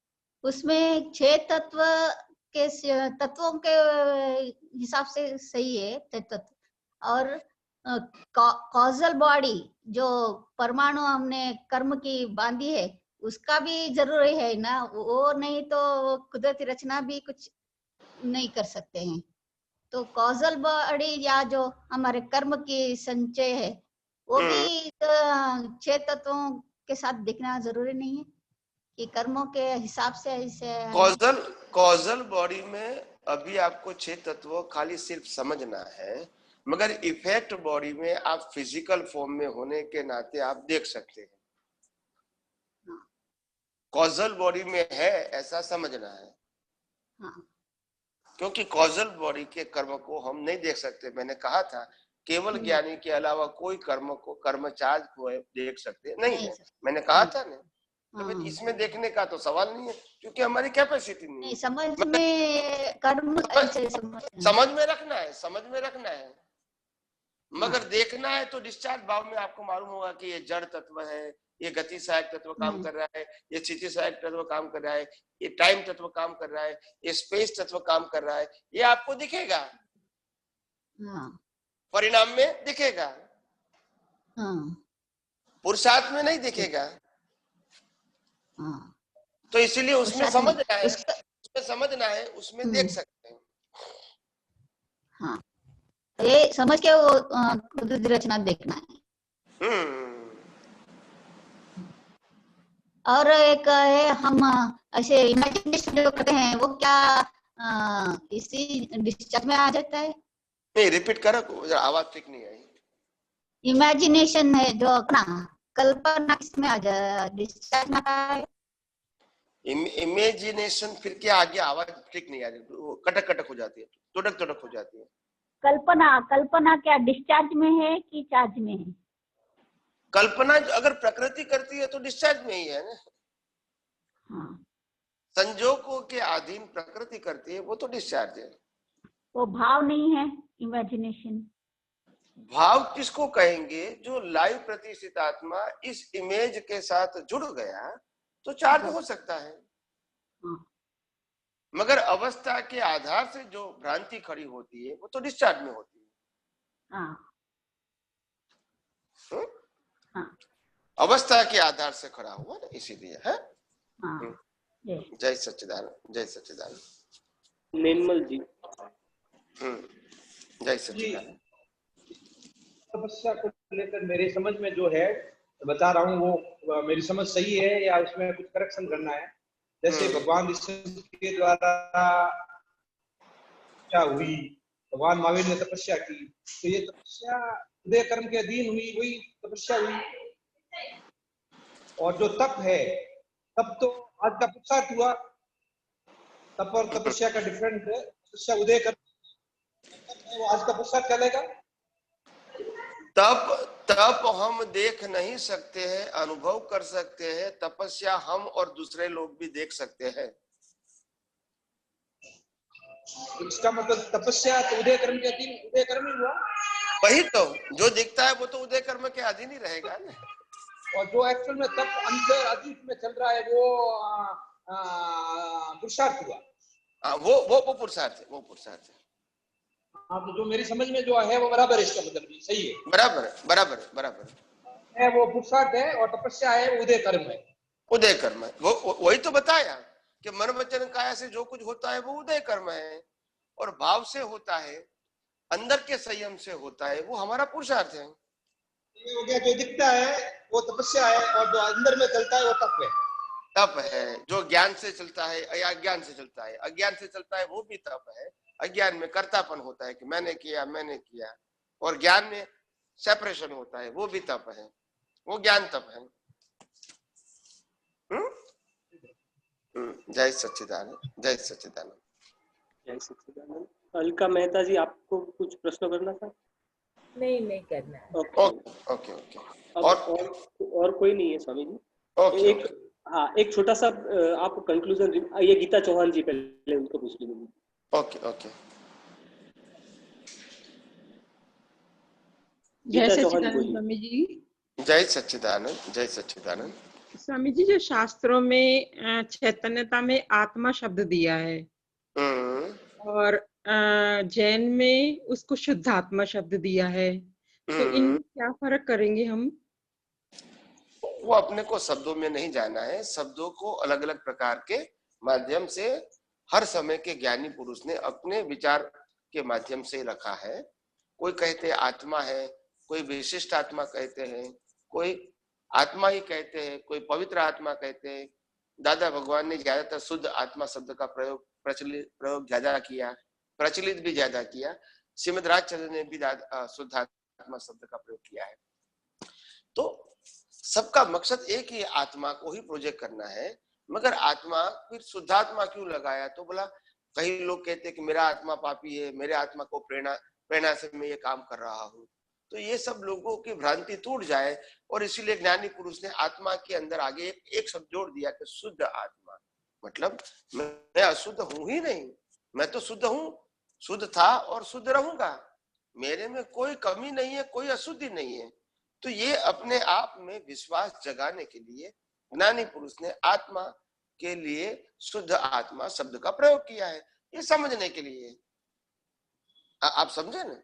उसमें 6 तत्वों के हिसाब से सही है तत्व, और कॉजल बॉडी जो परमाणु हमने कर्म की बांधी है उसका भी जरूरी है ना, वो नहीं तो कुदरती रचना भी कुछ नहीं कर सकते हैं। तो कॉजल बॉडी या जो हमारे कर्म की संचय है वो भी 6 तत्वों के साथ दिखना जरूरी नहीं है कि कर्मों के हिसाब से ऐसे। कॉजल बॉडी में अभी आपको 6 तत्व खाली सिर्फ समझना है, मगर इफेक्ट बॉडी में आप फिजिकल फॉर्म में होने के नाते आप देख सकते हैं। कॉजल बॉडी में है ऐसा समझना है। हाँ। क्योंकि कॉजल बॉडी के कर्म को हम नहीं देख सकते। मैंने कहा था केवल ज्ञानी के अलावा कोई कर्म को कर्मचार्ज को देख सकते नहीं है। मैंने कहा था ना, तो फिर इसमें देखने का तो सवाल नहीं है, क्योंकि हमारी कैपेसिटी नहीं है। समझ में कर्म समझ में रखना है, समझ में रखना है, मगर देखना है तो डिस्चार्ज भाव में आपको मालूम होगा कि ये जड़ तत्व है, ये गति सहायक तत्व काम कर रहा है, ये स्थिति सहायक तत्व काम कर रहा है, ये टाइम तत्व काम कर रहा है, ये स्पेस तत्व काम कर रहा है, ये आपको दिखेगा। परिणाम में दिखेगा, पुरुषार्थ में नहीं दिखेगा। तो इसीलिए उसमें समझना है, उसमें समझना है, उसमें देख सकते हैं। हाँ, ये समझ के वो कुदरती रचना देखना है। और एक है, हम ऐसे इमेजिनेशन जो करते हैं वो क्या इसी डिस्चार्ज में आ जाता है? नहीं, रिपीट करो, आवाज ठीक नहीं आई। इमेजिनेशन है जो अपना कल्पना किसमें आ जाए, डिस्चार्ज में आता है? इमेजिनेशन फिर क्या आगे आवाज ठीक नहीं आ रही, कटक कटक हो जाती है, तुड़क तुड़क हो जाती है। कल्पना क्या डिस्चार्ज में है कि चार्ज में है? कल्पना अगर प्रकृति करती है तो डिस्चार्ज में ही है ना। संजोगों के अधीन प्रकृति करती है, वो तो डिस्चार्ज है। वो भाव नहीं है इमेजिनेशन। भाव किसको कहेंगे? जो लाइव प्रतिष्ठित आत्मा इस इमेज के साथ जुड़ गया तो चार्ज हो सकता है, मगर अवस्था के आधार से जो भ्रांति खड़ी होती है वो तो डिस्चार्ज में होती है। अवस्था के आधार से खड़ा हुआ ना, इसीलिए है। जय सच्चिदानंद, जय सच्चिदानंद। निर्मल जी। जय सच्चिदानंद। तपस्या को लेकर मेरी समझ में जो है बता रहा हूँ, वो मेरी समझ सही है या उसमें कुछ करेक्शन करना है? जैसे भगवान विष्णु के द्वारा क्या हुई, भगवान महावीर ने तपस्या की, तो ये तपस्या उदय कर्म के अधीन हुई, वही तपस्या हुई। और जो तप है, तप तो आज का पुरुषार्थ हुआ, तप और तपस्या का डिफरेंट है। तपस्या उदय कर्म, वो आज का पुरुषार्थ चलेगा। तप हम देख नहीं सकते हैं, अनुभव कर सकते हैं। तपस्या हम और दूसरे लोग भी देख सकते हैं। इसका मतलब तपस्या तो उदय कर्म के अधीन, उदय कर्म ही हुआ। वही तो, जो दिखता है वो तो उदय कर्म के अधीन ही रहेगा ना। और जो एक्चुअल में तप अंदर अतीत में चल रहा है वो पुरुषार्थ हुआ। वो पुरुषार्थ है, वो पुरुषार्थ है। हाँ, तो जो मेरी समझ में जो है वो बराबर है, इसका मतलब भी सही है। बराबर है, वो पुरुषार्थ है और तपस्या है, उदय कर्म है। उदय कर्म है, वो वही तो बताया कि मन वचन काया से जो कुछ होता है वो उदय कर्म है, और भाव से होता है, अंदर के संयम से होता है, वो हमारा पुरुषार्थ है। ये हो गया, जो दिखता है वो तपस्या है, और जो अंदर में चलता है वो तप है। तप है, जो ज्ञान से चलता है या अज्ञान से चलता है, अज्ञान से चलता है वो भी तप है। अज्ञान में कर्तापन होता है कि मैंने किया, और ज्ञान में सेपरेशन होता है, वो भी तप है, वो ज्ञान तप है। जय सच्चिदानंद, जय सच्चिदानंद, जय सच्चिदानंद। अलका मेहता जी, आपको कुछ प्रश्न करना था? नहीं करना है। ओके। और कोई नहीं है स्वामी जी। एक छोटा सा आप कंक्लूजन, ये गीता चौहान जी पहले उनको पूछ लीजिए। ओके। जय सच्चिदानंद स्वामी जी। जय सच्चिदानंद, जय सच्चिदानंद। स्वामी जी, जो शास्त्रों में चैतन्यता में आत्मा शब्द दिया है और जैन में उसको शुद्धात्मा शब्द दिया है, तो इनमें क्या फर्क करेंगे हम? वो अपने को शब्दों में नहीं जाना है, शब्दों को अलग अलग प्रकार के माध्यम से हर समय के ज्ञानी पुरुष ने अपने विचार के माध्यम से रखा है। कोई कहते हैं आत्मा है, कोई विशिष्ट आत्मा कहते हैं, कोई आत्मा ही कहते हैं, कोई पवित्र आत्मा कहते हैं। दादा भगवान ने ज्यादातर शुद्ध आत्मा शब्द का प्रयोग ज्यादा किया, प्रचलित भी ज्यादा किया। श्रीमद राजचंद्र ने भी शुद्ध आत्मा शब्द का प्रयोग किया है। तो सबका मकसद एक ही, आत्मा को ही प्रोजेक्ट करना है। मगर आत्मा फिर शुद्धात्मा क्यों लगाया? तो बोला, कई लोग कहते हैं कि मेरा आत्मा पापी है, मेरे आत्मा को प्रेरणा से मैं ये काम कर रहा हूँ। तो ये सब लोगों की भ्रांति टूट जाए, और इसीलिए ज्ञानी पुरुष ने आत्मा के अंदर आगे एक शब्द जोड़ दिया कि शुद्ध आत्मा। मतलब मैं अशुद्ध हूं ही नहीं, मैं तो शुद्ध हूँ, शुद्ध था और शुद्ध रहूंगा, मेरे में कोई कमी नहीं है, कोई अशुद्धि नहीं है। तो ये अपने आप में विश्वास जगाने के लिए ज्ञानी पुरुष ने आत्मा के लिए शुद्ध आत्मा शब्द का प्रयोग किया है, ये समझने के लिए। आप समझे ना,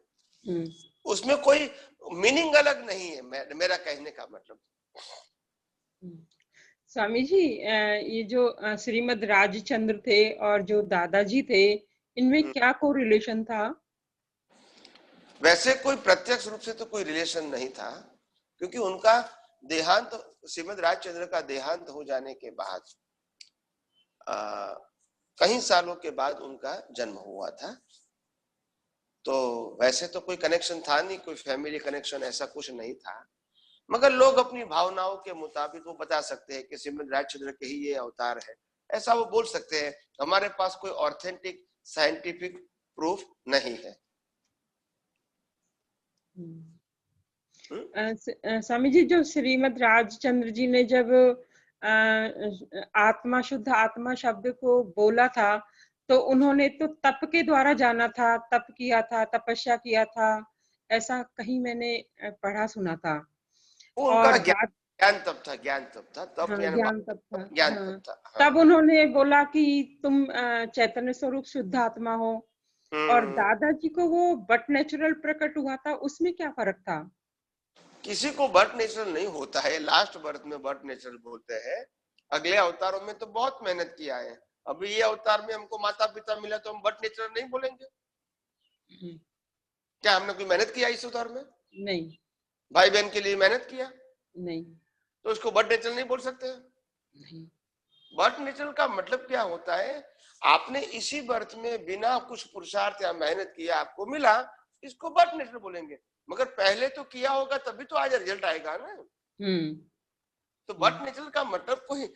उसमें कोई मीनिंग अलग नहीं है, मेरा कहने का मतलब। स्वामी जी, ये जो श्रीमद राजचंद्र थे और जो दादाजी थे, इनमें क्या को रिलेशन था? वैसे कोई प्रत्यक्ष रूप से तो कोई रिलेशन नहीं था, क्योंकि उनका देहांत, श्रीमद राजचंद्र का देहांत हो जाने के बाद कई सालों के बाद उनका जन्म हुआ था। तो वैसे तो कोई कनेक्शन था नहीं, कोई फैमिली कनेक्शन ऐसा कुछ नहीं था, मगर लोग अपनी भावनाओं के मुताबिक वो बता सकते हैं कि श्रीमद राजचंद्र के ही ये अवतार है, ऐसा वो बोल सकते हैं। हमारे पास कोई ऑथेंटिक साइंटिफिक प्रूफ नहीं है। स्वामी जी, जो श्रीमद राजचंद्र जी ने जब आत्मा, शुद्ध आत्मा शब्द को बोला था, तो उन्होंने तो तप के द्वारा जाना था, तप किया था, तपस्या किया था, ऐसा कहीं मैंने पढ़ा सुना था। उनका ज्ञान तप था, ज्ञान तप था, तब ज्ञान तप था, ज्ञान तप था। तब उन्होंने बोला कि तुम चैतन्य स्वरूप शुद्ध आत्मा हो। और दादाजी को वो बट नेचुरल प्रकट हुआ था, उसमें क्या फर्क था? किसी को बट नेचुरल नहीं होता है, लास्ट बर्थ में बट नेचुरल बोलते हैं। अगले अवतारों में तो बहुत मेहनत किया है। अभी ये अवतार में हमको माता पिता मिला तो हम बट नेचुरल नहीं बोलेंगे? क्या हमने कोई मेहनत किया इस अवतार में? नहीं। भाई बहन के लिए मेहनत किया? नहीं। तो उसको बट नेचुरल नहीं बोल सकते? नहीं। बट नेचुरल का मतलब क्या होता है? आपने इसी बर्थ में बिना कुछ पुरुषार्थ या मेहनत किया आपको मिला, इसको बट नेचुरल बोलेंगे। मगर पहले तो किया होगा तभी तो आज रिजल्ट आएगा ना। तो बट नेचुरल का मतलब कोई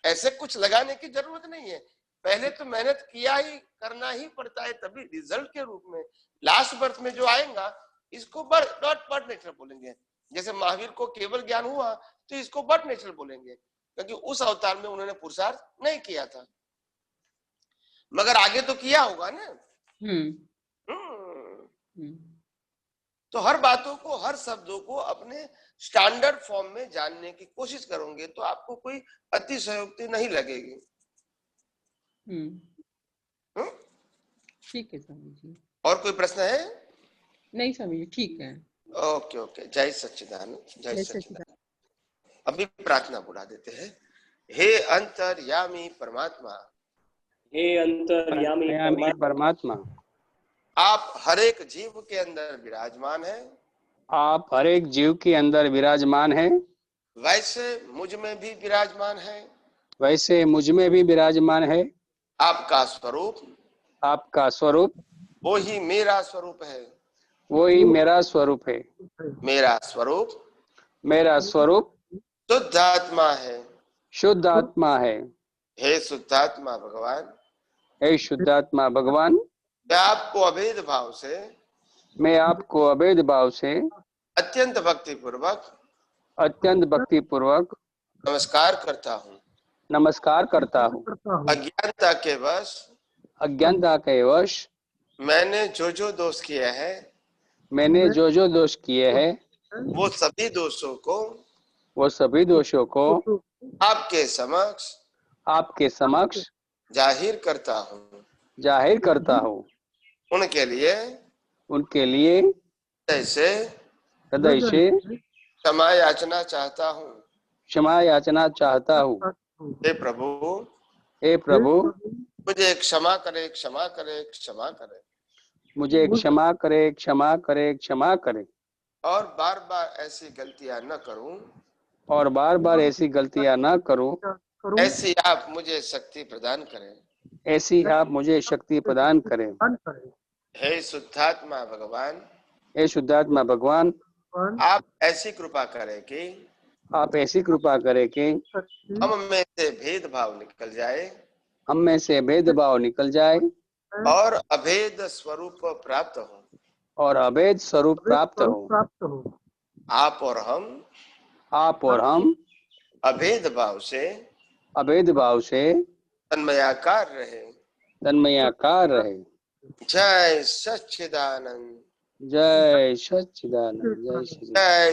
ऐसे कुछ लगाने की जरूरत नहीं है, पहले तो मेहनत किया ही करना ही पड़ता है, तभी रिजल्ट के रूप में लास्ट बर्थ में जो आएगा इसको बट नेचुरल बोलेंगे। जैसे महावीर को केवल ज्ञान हुआ तो इसको बट नेचुरल बोलेंगे, क्योंकि उस अवतार में उन्होंने पुरुषार्थ नहीं किया था, मगर आगे तो किया होगा ना। तो हर बातों को, हर शब्दों को अपने स्टैंडर्ड फॉर्म में जानने की कोशिश करोगे तो आपको कोई अतिशयोक्ति नहीं लगेगी। ठीक है स्वामी जी। और कोई प्रश्न है? नहीं स्वामी जी, ठीक है। ओके ओके, जय सच्चिदानंद, जय सच्चिदानंद। अभी प्रार्थना बुला देते हैं। हे अंतर्यामी परमात्मा, हे अंतर्यामी परमात्मा, आप हर एक जीव के अंदर विराजमान है। आप हर एक जीव के अंदर विराजमान है। वैसे मुझ में भी विराजमान है। वैसे मुझ में भी विराजमान है। आपका स्वरूप, आपका स्वरूप वो ही मेरा स्वरूप है। वो ही मेरा स्वरूप है। मेरा स्वरूप, मेरा स्वरूप शुद्ध आत्मा है। शुद्ध आत्मा है। हे शुद्धात्मा भगवान, हे शुद्धात्मा भगवान, मैं आपको अभेद भाव से, मैं आपको अभेद भाव से अत्यंत भक्ति पूर्वक, अत्यंत भक्ति पूर्वक नमस्कार करता हूँ। नमस्कार करता हूँ। अज्ञानता के वश, अज्ञानता के वश मैंने जो जो दोष किए हैं, मैंने जो जो दोष किए हैं, वो सभी दोषों को, वो सभी दोषों को आपके समक्ष, आपके समक्ष जाहिर करता हूँ, जाहिर करता हूँ। उनके लिए, उनके लिए हृदय से क्षमा याचना चाहता हूँ। क्षमा याचना चाहता हूँ। हे प्रभु, हे प्रभु, मुझे क्षमा करे, क्षमा करे, क्षमा करे। मुझे क्षमा करे, क्षमा करे, क्षमा करे। और बार बार ऐसी गलतियां न करूं, और बार बार ऐसी गलतियां न करूं। ऐसी आप मुझे शक्ति प्रदान करें। ऐसी आप मुझे शक्ति प्रदान करें। हे शुद्धात्मा भगवान, हे शुद्धात्मा भगवान, आप ऐसी कृपा करें कि, आप ऐसी कृपा करें कि हम में से भेदभाव निकल जाए, हम में से भेदभाव निकल जाए और अभेद स्वरूप प्राप्त हो, और अभेद स्वरूप प्राप्त हो। आप और हम अभेद भाव से तन्मयाकार रहे। जय सच्चिदानंद। जय सच्चिदानंद। जय श्री जय